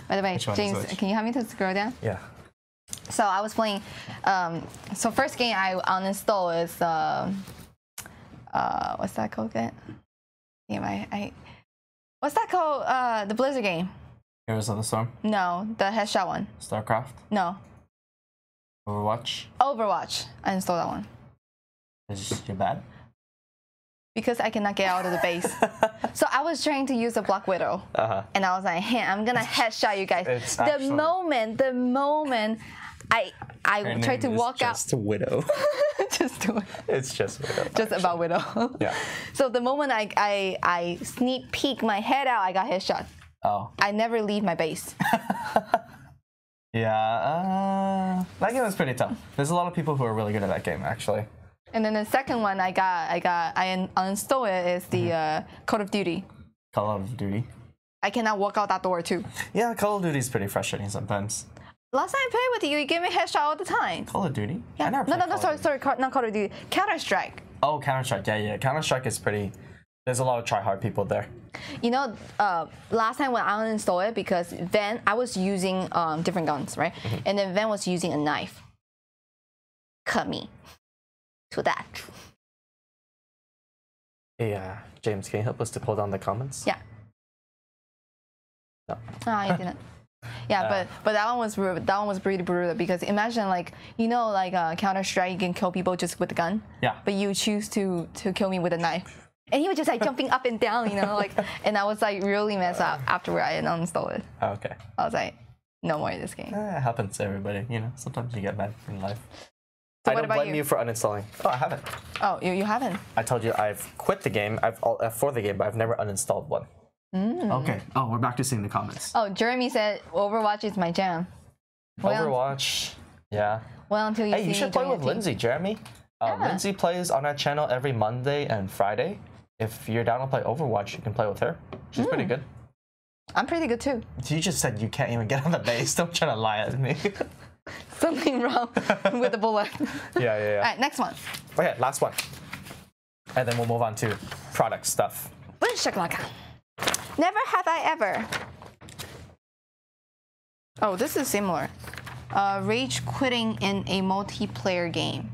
By the way, Which one is James, which? can you help me to scroll down? Yeah. So I was playing. So first game I uninstalled is what's that called again? Game what's that called? The Blizzard game. Heroes of the Storm. No, the headshot one. StarCraft. No, Overwatch. Overwatch. I installed that one Is you're bad? because I cannot get out of the base. So I was trying to use a Black Widow, and I was like, "Hey, I'm gonna headshot you guys." It's The actually- moment I Her tried to name is walk out. Just Widow. Just do it. It's just Widow. Just about Widow. Yeah. So the moment I sneak peek my head out, I got headshot. Oh. I never leave my base. Yeah. That game was pretty tough. There's a lot of people who are really good at that game, actually. And then the second one I uninstalled it is the Call of Duty. Call of Duty. I cannot walk out that door too. Yeah, Call of Duty is pretty frustrating sometimes. Last time I played with you, you gave me a headshot all the time. Call of Duty? Yeah. I never No, played Call of sorry, Duty. not Call of Duty. Counter-Strike. Oh, Counter-Strike. Yeah. Counter-Strike is pretty... There's a lot of try-hard people there. You know, last time when I uninstalled it, because then I was using different guns, right? And then Van was using a knife. Cut me. To that. Yeah. James, can you help us to pull down the comments? Yeah. No. No, I didn't. Yeah, but that one was pretty brutal because imagine like like Counter-Strike, you can kill people just with a gun. Yeah. But you choose to kill me with a knife, and he was just like jumping up and down, like, and I was like really messed up after I uninstalled it. Oh, okay. I was like, no more of this game. It happens to everybody, Sometimes you get mad in life. So I what don't about blame you for uninstalling. Oh, I haven't. Oh, you haven't. I told you I've quit the game. I've Alt F4 the game, but I've never uninstalled one. Okay. Oh, we're back to seeing the comments. Oh, Jeremy said Overwatch is my jam. Overwatch. Yeah. Well, until you see Hey, you me should play join with your team. Lindsay, Jeremy. Yeah. Lindsay plays on our channel every Monday and Friday. If you're down to play Overwatch, you can play with her. She's pretty good. I'm pretty good too. You just said you can't even get on the base. Don't try to lie at me. Something wrong with the bullet. Yeah. All right, next one. Okay, last one. And then we'll move on to product stuff. Boom shakalaka. Never have I ever. Oh, this is similar. Rage quitting in a multiplayer game.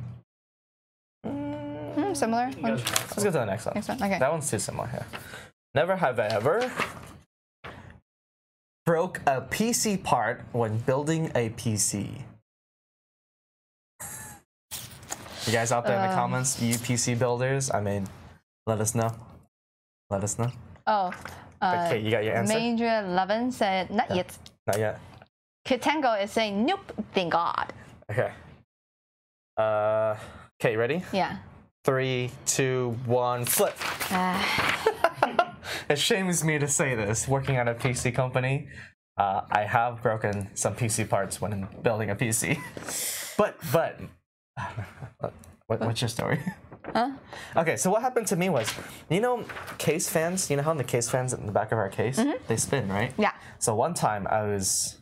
Similar. Let's go to the next one. Next one, okay. That one's too similar here. Never have I ever broke a PC part when building a PC. You guys out there in the comments, you PC builders, I mean, let us know. Let us know. Oh. Okay, you got your answer? Major 11 said, not yet. Not yet. Kid Tango is saying, nope, thank God. Okay. Okay, ready? Yeah. 3, 2, 1, flip. It shames me to say this, working at a PC company, I have broken some PC parts when building a PC. but what's your story? Huh? Okay, so what happened to me was, you know, case fans. You know how the case fans in the back of our case they spin, right? Yeah. So one time I was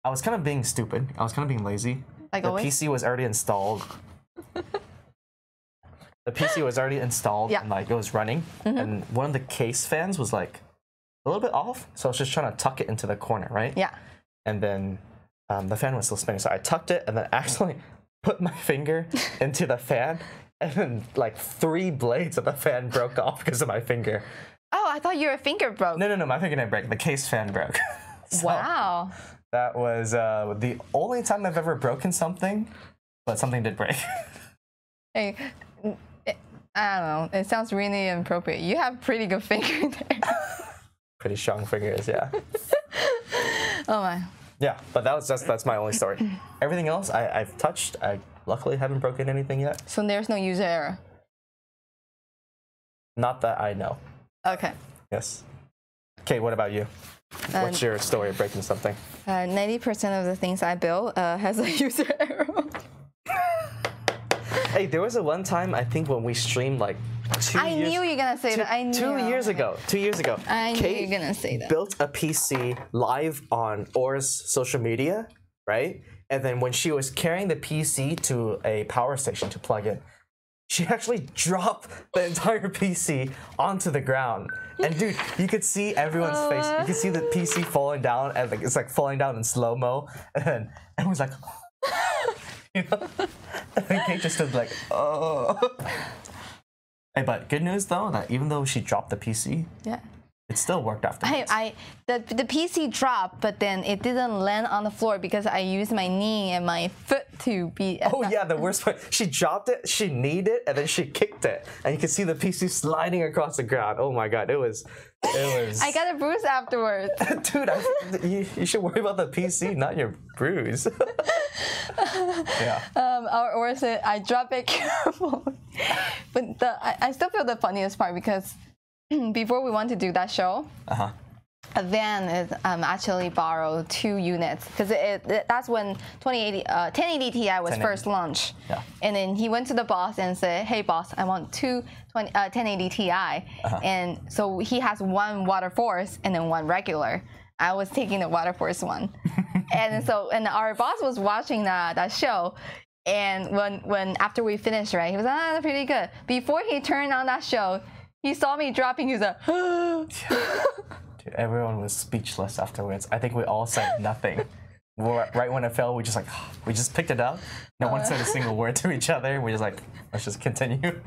kind of being stupid. I was kind of being lazy. Like the always? PC was already installed. The PC was already installed and like it was running, and one of the case fans was like a little bit off, so I was just trying to tuck it into the corner, right? Yeah. And then the fan was still spinning, so I tucked it and then actually put my finger into the fan, and then like 3 blades of the fan broke off because of my finger. Oh, I thought your finger broke. No, my finger didn't break. The case fan broke. So wow. that was the only time I've ever broken something, but something did break. Hey, I don't know. It sounds really inappropriate. You have pretty good finger there. Pretty strong fingers, yeah. Oh my. Yeah, but that's my only story. Everything else I've touched. I luckily haven't broken anything yet. So there's no user error. Not that I know. Okay. Yes. Okay, what about you? What's your story of breaking something? 90% of the things I build has a user error. Hey, there was a one time I think when we streamed like 2 years. I knew you were gonna say that. I knew. 2 years ago. 2 years ago. I knew Kate you were gonna say that. built a PC live on AORUS social media, right? And then when she was carrying the PC to a power station to plug in, she actually dropped the entire PC onto the ground. And dude, you could see everyone's face. You could see the PC falling down, and like it's like falling down in slow-mo. And everyone's like, you know? And Kate just stood like, oh. Hey, but good news though, that even though she dropped the PC, Yeah. it still worked afterwards. The PC dropped, but then it didn't land on the floor because I used my knee and my foot to be. Oh yeah, the worst part. She dropped it, she kneed it, and then she kicked it, and you can see the PC sliding across the ground. Oh my god, it was. I got a bruise afterwards. Dude, you should worry about the PC, not your bruise. Yeah. Or is it I drop it carefully? But I still feel the funniest part because before we want to do that show, Van actually borrowed 2 units because that's when 1080 Ti was first launched. Yeah. And then he went to the boss and said, "Hey boss, I want 1080 Ti." And so he has 1 Water Force and then 1 regular. I was taking the Water Force one. and our boss was watching that show. And when after we finished, right, he was that's pretty good. Before he turned on that show, he saw me dropping. He was like, Dude, everyone was speechless afterwards. I think we all said nothing. Right when it fell, we just picked it up. No one said a single word to each other. We're just like, let's just continue.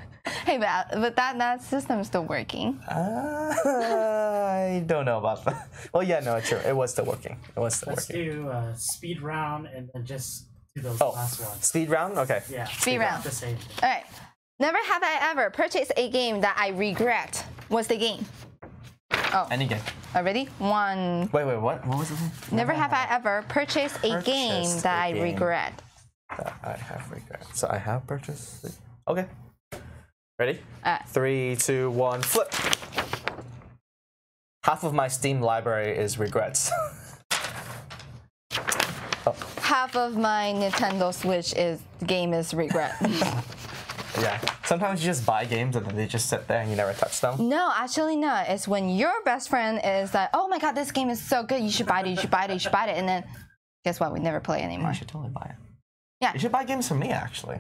Hey, but that system's still working. I don't know about that. Well, yeah, no, true. It was still working. Let's do speed round and then just do those last ones. Speed round? Okay. Yeah. Speed round. The same thing. All right. Never have I ever purchased a game that I regret. What's the game? Oh. Any game. Ready? 1. Wait, what? What was it? Never have I ever purchased a game that I regret. That I have regret. So I have purchased it. Okay. Ready? 3, 2, 1, flip. Half of my Steam library is regrets. Half of my Nintendo Switch game is regret. Yeah. Sometimes you just buy games and then they just sit there and you never touch them. No, actually not. It's when your best friend is like, "Oh my god, this game is so good. You should buy it. You should buy it. You should buy it." And then, guess what? We never play anymore. You should totally buy it. Yeah. You should buy games from me, actually.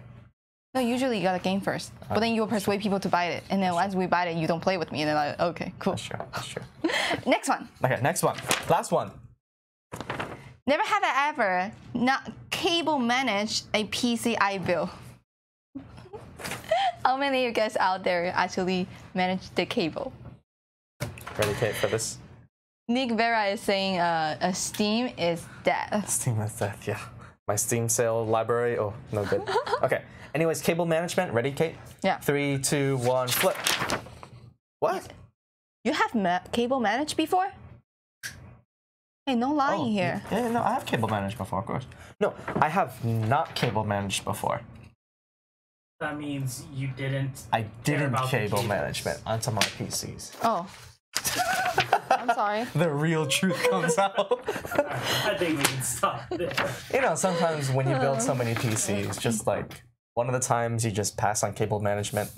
No, usually you got a game first, but then you'll persuade people to buy it, and then once we buy it, you don't play with me, and then like, okay, cool. That's true. That's true. Next one. Okay, next one. Last one. Never have I ever not cable managed a PC I built. How many of you guys out there actually manage the cable? Ready, Kate, for this? Nick Vera is saying Steam is dead. Steam is dead, yeah. My Steam sale library, oh, no good. Okay, anyways, cable management. Ready, Kate? Yeah. 3, 2, 1, flip. What? You have cable managed before? Hey, no lying here. Yeah, no, I have cable managed before, of course. No, I have not cable managed before. That means you didn't. I didn't about cable the management onto my PCs. Oh. I'm sorry. The real truth comes out. I think we can stop there. You know, sometimes when you build so many PCs, just like one of the times you just pass on cable management.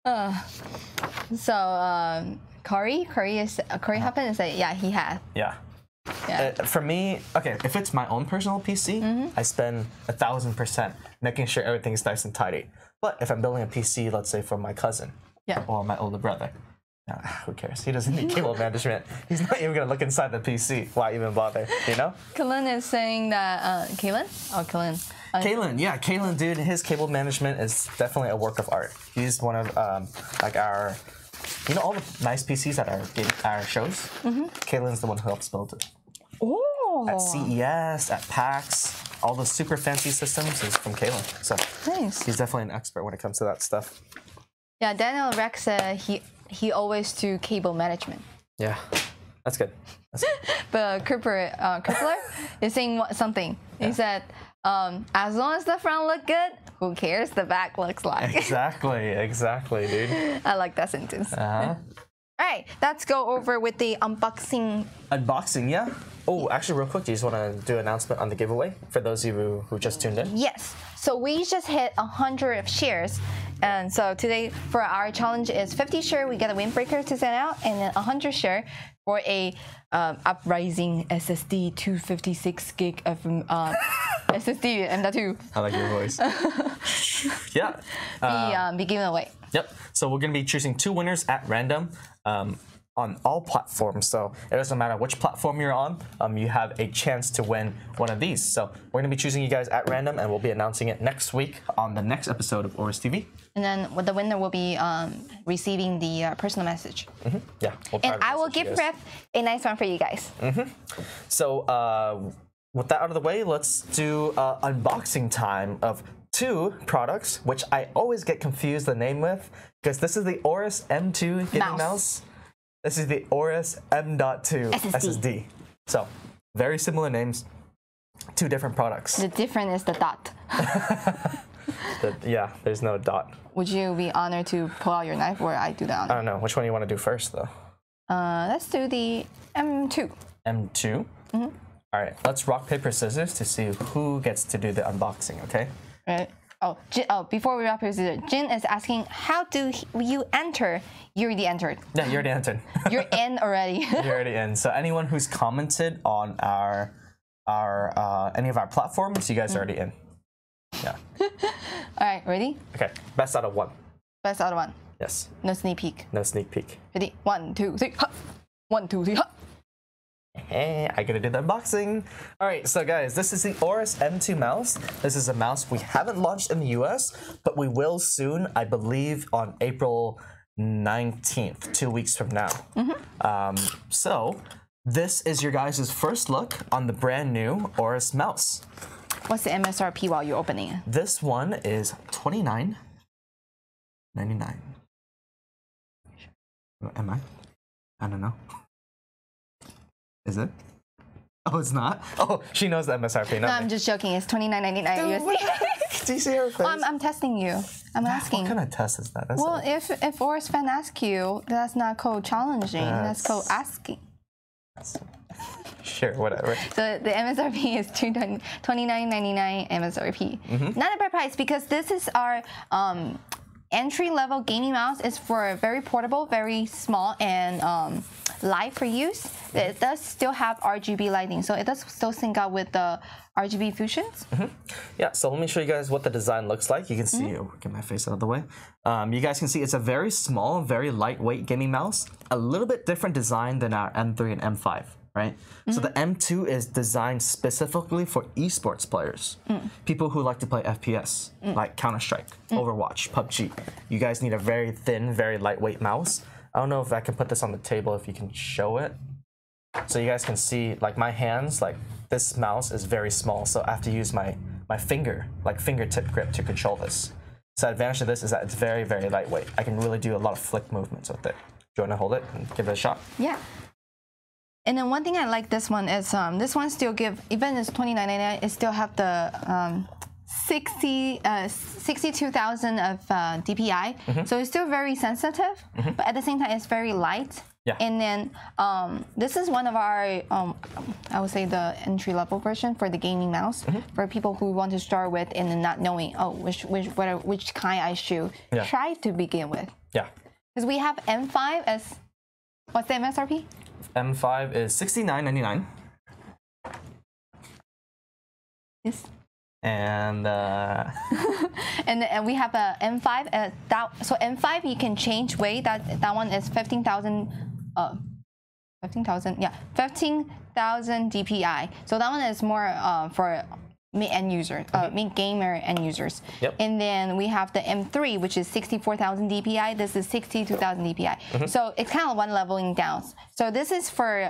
Corey happened and said, yeah, he had. Yeah. Yeah. For me, okay, if it's my own personal PC, I spend 1,000% making sure everything's nice and tidy. But if I'm building a PC, let's say for my cousin, or my older brother, who cares? He doesn't need cable management. He's not even gonna look inside the PC. Why even bother? You know? Kalen is saying that Kalen. Kalen, dude, his cable management is definitely a work of art. He's one of like our, you know, all the nice PCs at our shows. Kalen's the one who helps build it. Oh. At CES, at PAX, all the super fancy systems is from Kalen. So nice. He's definitely an expert when it comes to that stuff. Yeah, Daniel Rex said he always do cable management. Yeah, that's good. But Crippler is saying something. He said, as long as the front look good, who cares the back looks like? Exactly, dude. I like that sentence. All right, let's go over with the unboxing. Unboxing, yeah. Oh, actually, real quick, do you just want to do an announcement on the giveaway for those of you who just tuned in? Yes. So we just hit 100 shares. And so today for our challenge is 50 share, we get a windbreaker to send out, and then 100 share for a uprising SSD 256 gig of SSD M.2. I like your voice. Yeah. Be given away. Yep. So we're going to be choosing 2 winners at random on all platforms. So it doesn't matter which platform you're on, you have a chance to win one of these. So we're going to be choosing you guys at random, and we'll be announcing it next week on the next episode of AORUS TV. And then the winner will be receiving the personal message. Yeah. And I will give Ref a nice one for you guys. So with that out of the way, let's do unboxing time of 2 products, which I always get confused the name with, because this is the AORUS M.2 gaming mouse. This is the AORUS M.2 SSD. So very similar names, 2 different products. The difference is the dot. Yeah, there's no dot. Would you be honored to pull out your knife, or I do the honor? I don't know. Which one do you want to do first, though? Let's do the M2. M2? All right, let's rock, paper, scissors to see who gets to do the unboxing, okay? Right. Before we wrap, Jin is asking, how do you enter? You already entered. Yeah, you already entered. You're in already. You're already in. So anyone who's commented on our any of our platforms, you guys are already in. Yeah. All right, ready? Okay. Best out of 1. Best out of 1. Yes. No sneak peek. No sneak peek. Ready? 1, 2, 3. Ha! 1, 2, 3. Ha! Hey, I gotta do the unboxing. All right, so guys, this is the AORUS M2 mouse. This is a mouse we haven't launched in the US, but we will soon, I believe, on April 19th, 2 weeks from now. So this is your guys' first look on the brand new AORUS mouse. What's the MSRP while you're opening it? This one is $29.99. Am I? I don't know. Is it? Oh, it's not? Oh, she knows the MSRP. No, I'm just joking. It's $29.99 USD. Do you see her face? I'm testing you. I'm asking. What kind of test is that? That's well, if AORUS fan asks you, that's not called challenging. That's called asking. Sure, whatever. So the MSRP is $29.99 MSRP. Not a bad price, because this is our entry-level gaming mouse. It's for very portable, very small, and light for use. It does still have RGB lighting, so it does still sync up with the RGB fusions. Yeah, so let me show you guys what the design looks like. You can see, get my face out of the way. You guys can see it's a very small, very lightweight gaming mouse. A little bit different design than our M3 and M5, right? So the M2 is designed specifically for esports players. People who like to play FPS, like Counter-Strike, Overwatch, PUBG. You guys need a very thin, very lightweight mouse. I don't know if I can put this on the table, if you can show it. So you guys can see, like, my hands, like, this mouse is very small, so I have to use my finger, like fingertip grip, to control this. So the advantage of this is that it's very, very lightweight. I can really do a lot of flick movements with it. Do you want to hold it and give it a shot? Yeah. And then one thing I like this one is this one still give, even it's $29.99, it still have the 62,000 of DPI, so it's still very sensitive, but at the same time it's very light. Yeah. And then this is one of our, I would say the entry-level version for the gaming mouse for people who want to start with and then not knowing which kind I should try to begin with. Yeah. Because we have M5 as what's the MSRP? M5 is $69.99. Yes. And and we have a M5. So M5 you can change weight. That one is 15,000. 15,000. Yeah, 15,000 DPI. So that one is more for end users, gamer end users. Yep. And then we have the M3, which is 64,000 DPI. This is 62,000 DPI. So it's kind of one leveling down. So this is for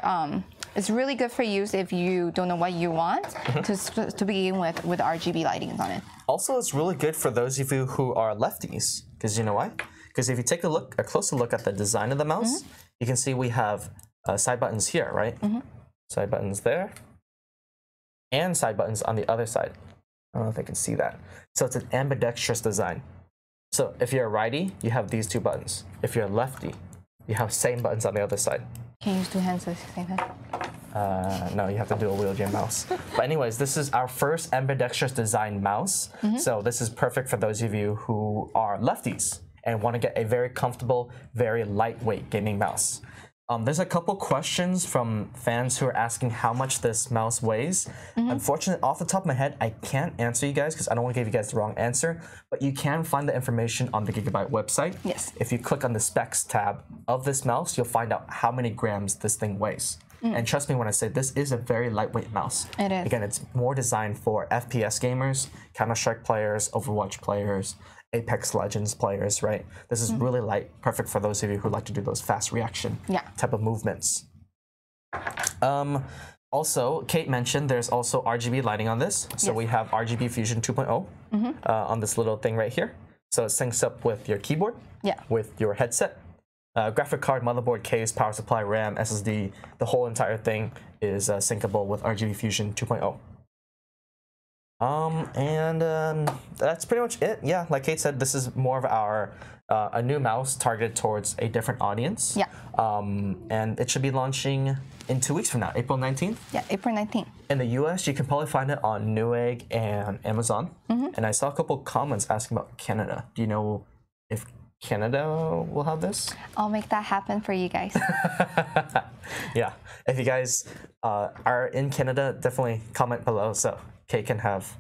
it's really good for use if you don't know what you want to begin with RGB lightings on it. Also, it's really good for those of you who are lefties, because you know why? Because if you take a closer look at the design of the mouse, you can see we have side buttons here, right? Side buttons there, and side buttons on the other side. I don't know if they can see that. So it's an ambidextrous design. So if you're a righty, you have these two buttons. If you're a lefty, you have same buttons on the other side. Can you use two hands at the same time? No, you have to do a wheel mouse. But anyways, this is our first ambidextrous design mouse. So this is perfect for those of you who are lefties and want to get a very comfortable, very lightweight gaming mouse. There's a couple questions from fans who are asking how much this mouse weighs. Unfortunately, off the top of my head, I can't answer you guys because I don't want to give you guys the wrong answer, but you can find the information on the Gigabyte website. Yes. If you click on the specs tab of this mouse, you'll find out how many grams this thing weighs. And trust me when I say this is a very lightweight mouse. It is. Again, it's more designed for FPS gamers, Counter-Strike players, Overwatch players, Apex Legends players, right? This is really light, perfect for those of you who like to do those fast reaction type of movements. Also, Kate mentioned there's also RGB lighting on this. So we have RGB Fusion 2.0 on this little thing right here. So it syncs up with your keyboard, with your headset. Graphic card, motherboard, case, power supply, RAM, SSD, the whole entire thing is syncable with RGB Fusion 2.0. That's pretty much it. Yeah, like Kate said, this is more of our a new mouse targeted towards a different audience. Yeah. And it should be launching in 2 weeks from now, April 19th. Yeah, April 19th. In the US, you can probably find it on Newegg and Amazon. And I saw a couple comments asking about Canada. Do you know if Canada will have this? I'll make that happen for you guys. Yeah, if you guys are in Canada, definitely comment below so Kate can have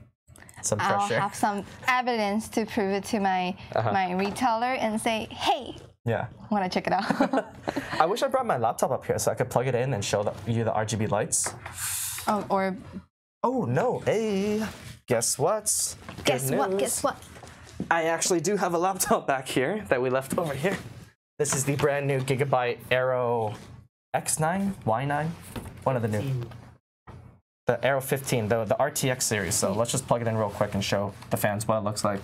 some pressure. I'll have some evidence to prove it to my my retailer and say, hey, I want to check it out. I wish I brought my laptop up here so I could plug it in and show you the RGB lights. Oh no, hey, guess what? Guess what? I actually do have a laptop back here that we left over here. This is the brand new Gigabyte Aero X9, Y9, one of the new. The Aero 15, the RTX series. So let's just plug it in real quick and show the fans what it looks like.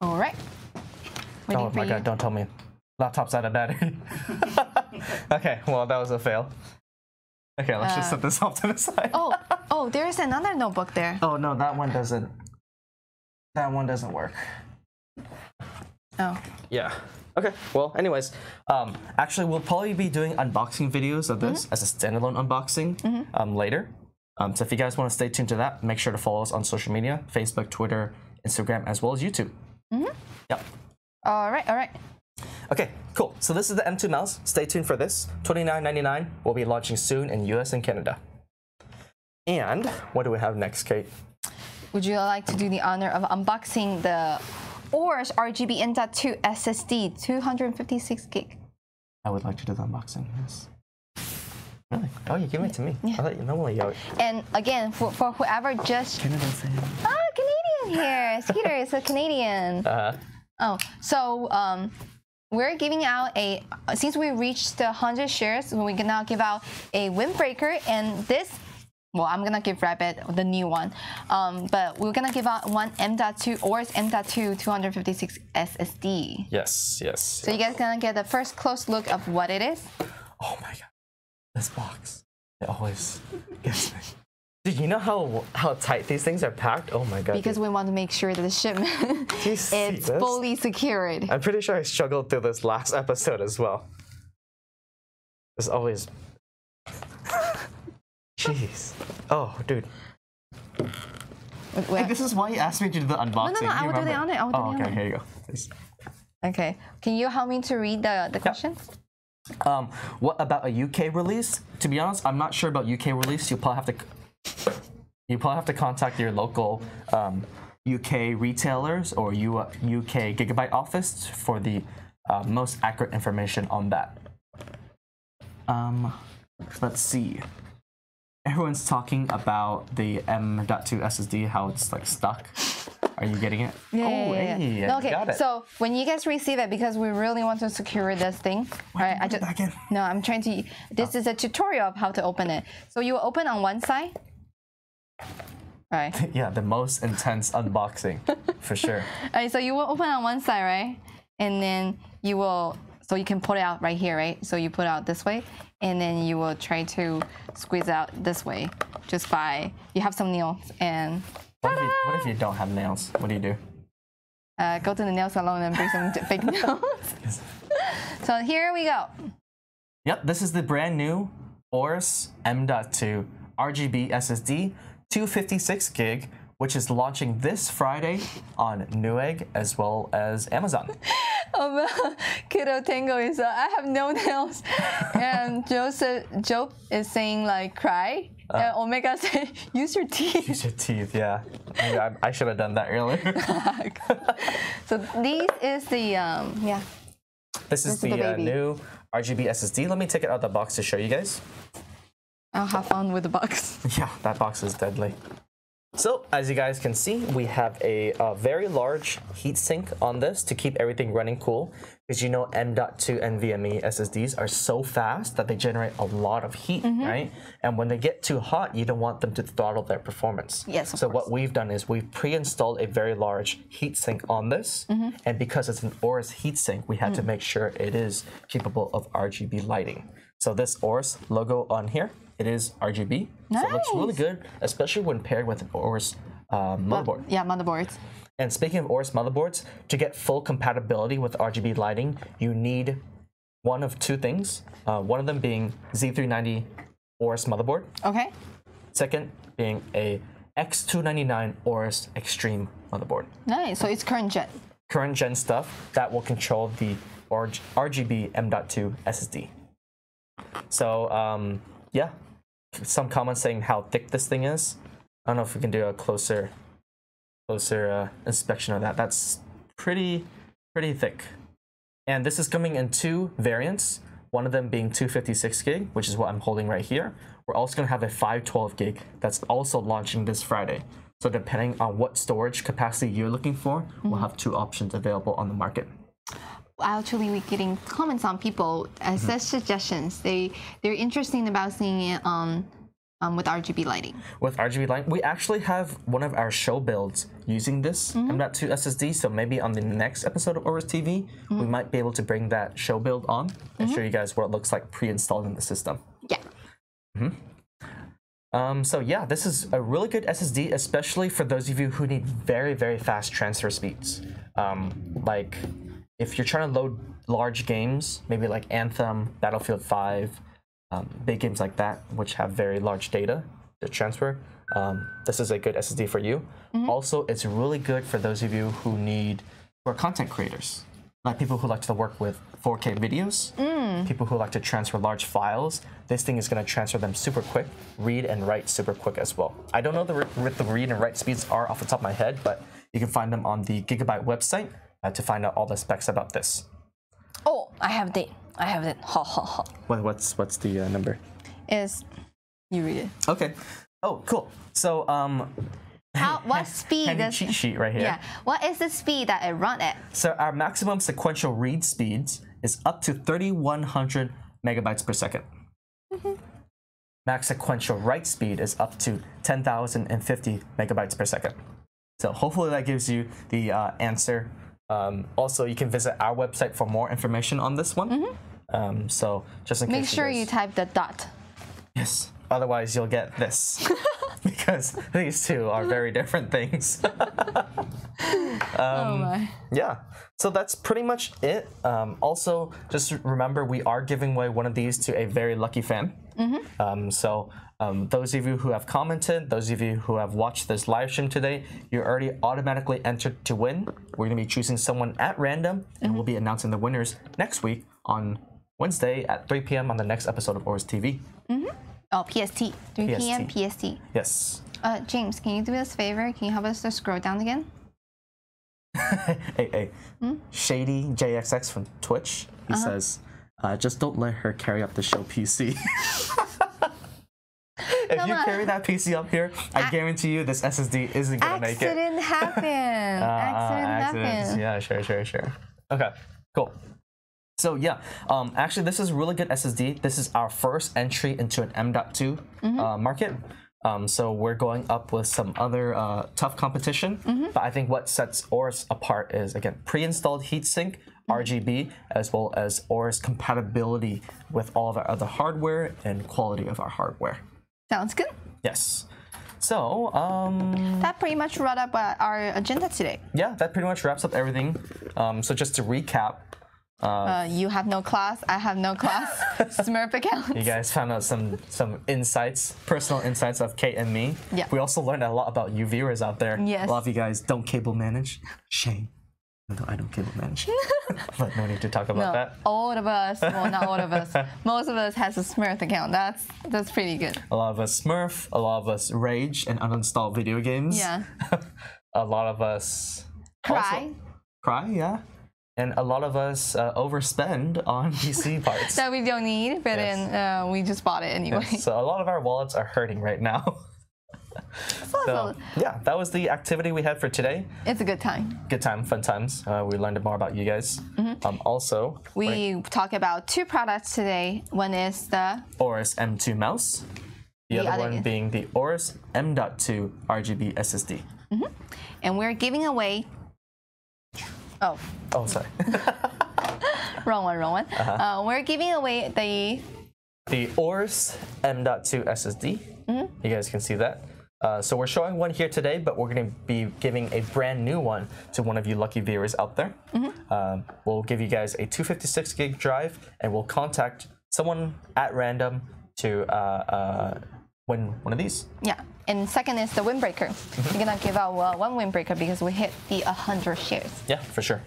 All right. Oh my God, don't tell me. Laptop's out of battery. Okay, well, that was a fail. Okay, let's just set this off to the side. Oh, there's another notebook there. Oh no, that one doesn't work. Oh. Yeah. Okay, well, anyways, actually, we'll probably be doing unboxing videos of this as a standalone unboxing later. So if you guys want to stay tuned to that, make sure to follow us on social media, Facebook, Twitter, Instagram, as well as YouTube. Yep. All right. Okay, cool. So this is the M2 mouse. Stay tuned for this. $29.99 will be launching soon in US and Canada. And what do we have next, Kate? Would you like to do the honor of unboxing the AORUS RGB M.2 SSD 256 gig? I would like to do the unboxing, yes. Really? Oh, you give it to me. Yeah. I thought you normally. And again, for whoever just Canada fan. Oh, Canadian here. Skeeter is a Canadian. We're giving out since we reached the 100 shares, we're gonna give out a windbreaker, and this. Well, I'm gonna give Rabbit the new one, but we're gonna give out one M.2 AORUS M.2 256 SSD. Yes. So you guys gonna get the first close look of what it is. Oh my God, this box! It always gets me. Dude, you know how tight these things are packed? Oh my god. Because we want to make sure that the shipment is fully secured. I'm pretty sure I struggled through this last episode as well. There's always... Jeez. Oh, dude. Hey, this is why you asked me to do the unboxing. No, I will do the honor. Okay, here you go. Please. Okay. Can you help me to read the question? What about a UK release? To be honest, I'm not sure about UK release. You'll probably have to contact your local UK retailers or UK Gigabyte office for the most accurate information on that. Let's see. Everyone's talking about the M.2 SSD, how it's like stuck. Are you getting it? Yeah. Hey, okay, got it. So when you guys receive it, because we really want to secure this thing, right? No, I'm trying to. This is a tutorial of how to open it. So you open on one side. Right. Yeah, the most intense unboxing, for sure. Alright, so you will open on one side, right? And then you will, so you can pull it out right here, right? So you put it out this way, and then you will try to squeeze out this way, just by, you have some nails, and what if you don't have nails? What do you do? Go to the nail salon and bring some fake nails. So here we go. Yep, this is the brand new AORUS M.2 RGB SSD, 256 gig, which is launching this Friday on Newegg as well as Amazon. Kiddo Tango is I have no nails, and Joe is saying like cry, and Omega said use your teeth. Use your teeth, yeah. Maybe I should have done that earlier. So this is the This is the new RGB SSD. Let me take it out of the box to show you guys. I'll have fun with the box. Yeah, that box is deadly. So, as you guys can see, we have a very large heatsink on this to keep everything running cool. Because you know M.2 NVMe SSDs are so fast that they generate a lot of heat, right? And when they get too hot, you don't want them to throttle their performance. Yes, of So course. what we've done is we've pre-installed a very large heatsink on this. And because it's an AORUS heatsink, we had to make sure it is capable of RGB lighting. So this AORUS logo on here, it is RGB. Nice. So it looks really good, especially when paired with an AORUS motherboard. Yeah, motherboards. And speaking of AORUS motherboards, to get full compatibility with RGB lighting, you need one of two things. One of them being Z390 AORUS motherboard. Okay. Second being a X299 AORUS Extreme motherboard. Nice. So it's current gen. Current gen stuff that will control the RGB M.2 SSD. So yeah, some comments saying how thick this thing is. I don't know if we can do a closer inspection of that. That's pretty thick. And this is coming in two variants. One of them being 256 gig, which is what I'm holding right here. We're also going to have a 512 gig that's also launching this Friday. So depending on what storage capacity you're looking for, we'll have two options available on the market. Actually, we're getting comments on people as suggestions. They're interested about seeing it with RGB lighting. With RGB lighting, we actually have one of our show builds using this M.2 SSD. So maybe on the next episode of AORUS TV, we might be able to bring that show build on and show you guys what it looks like pre-installed in the system. Yeah. So yeah, this is a really good SSD, especially for those of you who need very fast transfer speeds. Like if you're trying to load large games, maybe like Anthem, Battlefield 5, big games like that, which have very large data to transfer, this is a good SSD for you. Also, it's really good for those of you who are content creators, like people who like to work with 4K videos, people who like to transfer large files. This thing is going to transfer them super quick, read and write super quick as well. I don't know what the read and write speeds are off the top of my head, but you can find them on the Gigabyte website to find out all the specs about this. Oh, I have it. Ha ha ha. What's the number? You read it. Okay. Oh, cool. So What speed does cheat sheet right here. Yeah. What is the speed that it run at? So our maximum sequential read speeds is up to 3,100 megabytes per second. Max sequential write speed is up to 10,050 megabytes per second. So hopefully that gives you the answer. Also, you can visit our website for more information on this one. So just in case Make sure you type the dot. Yes. Otherwise, you'll get this. because these two are very different things. Oh my. Yeah, so that's pretty much it. Also, just remember we are giving away one of these to a very lucky fan. Those of you who have commented, those of you who have watched this live stream today, you're already automatically entered to win. We're going to be choosing someone at random, and we'll be announcing the winners next week on Wednesday at 3 p.m. on the next episode of AORUS TV. Oh, PST. 3 p.m. PST. Yes. James, can you do us a favor? Can you help us to scroll down again? Hey. Shady JXX from Twitch. He says, just don't let her carry up the show PC. If you carry that PC up here, I guarantee you this SSD isn't going to make it. Accident happened. Accident happened. Yeah, sure. Okay, cool. So yeah, actually this is a really good SSD. This is our first entry into an M.2 market. So we're going up with some other tough competition. But I think what sets AORUS apart is, again, pre-installed heatsink, RGB, as well as AORUS compatibility with all of our other hardware and quality of our hardware. Sounds good. Yes. So, that pretty much wrapped up our agenda today. Yeah, that pretty much wraps up everything. So just to recap. You have no class, I have no class. Smurf accounts. You guys found out some insights, personal insights of Kate and me. Yeah. We also learned a lot about you viewers out there. Yes. A lot of you guys don't cable manage. Shame. No, I don't cable manage. But no need to talk about that. All of us, well, not all of us, most of us has a Smurf account. That's pretty good. A lot of us Smurf, a lot of us rage and uninstall video games. Yeah. A lot of us Cry, yeah. And a lot of us overspend on PC parts. that we don't need, but then we just bought it anyway. Yes. So a lot of our wallets are hurting right now. So yeah, that was the activity we had for today. It's a good time. Good time, fun times. We learned more about you guys. Also, we talk about two products today. One is the AORUS M.2 mouse. The other one being the AORUS M.2 RGB SSD. And we're giving away. Oh, sorry. wrong one. We're giving away the AORUS M.2 SSD. You guys can see that. So we're showing one here today, but we're going to be giving a brand new one to one of you lucky viewers out there. We'll give you guys a 256 gig drive, and we'll contact someone at random to win one of these. Yeah, and second is the windbreaker. We're going to give out one windbreaker because we hit the 100 shares. Yeah, for sure.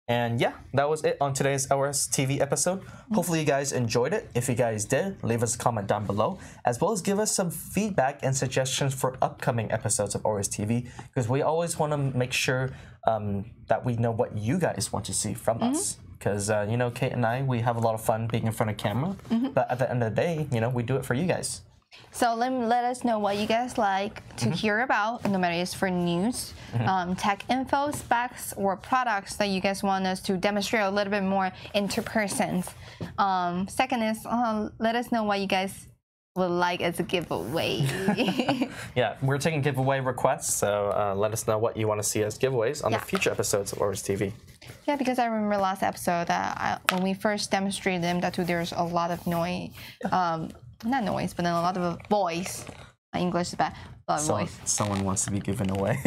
And yeah, that was it on today's AORUS TV episode. Hopefully you guys enjoyed it. If you guys did, leave us a comment down below, as well as give us some feedback and suggestions for upcoming episodes of AORUS TV, because we always want to make sure that we know what you guys want to see from us. Because, you know, Kate and I, we have a lot of fun being in front of camera, but at the end of the day, you know, we do it for you guys. So let us know what you guys like to hear about, no matter it's for news, tech info, specs, or products that you guys want us to demonstrate a little bit more into persons. Second is let us know what you guys would like as a giveaway. Yeah, we're taking giveaway requests, so let us know what you want to see as giveaways on the future episodes of AORUS TV. Yeah, because I remember last episode that when we first demonstrated M.2, there's a lot of noise. Not noise, but then a lot of voice. My English is bad. A lot of voice. Someone wants to be given away.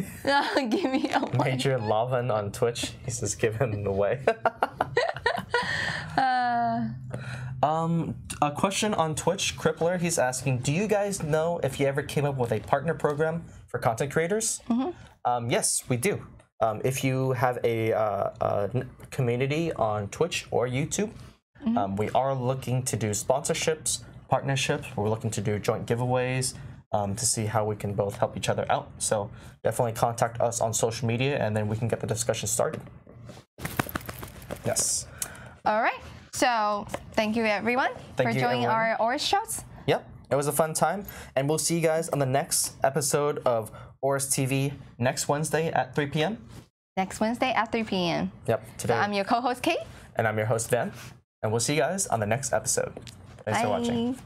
Give me a one. Major Lavan on Twitch. He's just giving away. A question on Twitch, Crippler, he's asking, do you guys know if you ever came up with a partner program for content creators? Yes, we do. If you have a community on Twitch or YouTube, we are looking to do sponsorships, partnerships. We're looking to do joint giveaways to see how we can both help each other out. So definitely contact us on social media, and then we can get the discussion started. Yes. All right. So thank you, everyone, for joining our AORUS shows. Yep. It was a fun time. And we'll see you guys on the next episode of AORUS TV next Wednesday at 3 p.m. Next Wednesday at 3 p.m. Yep. Today. So I'm your co-host, Kate. And I'm your host, Van. And we'll see you guys on the next episode. Thanks for watching.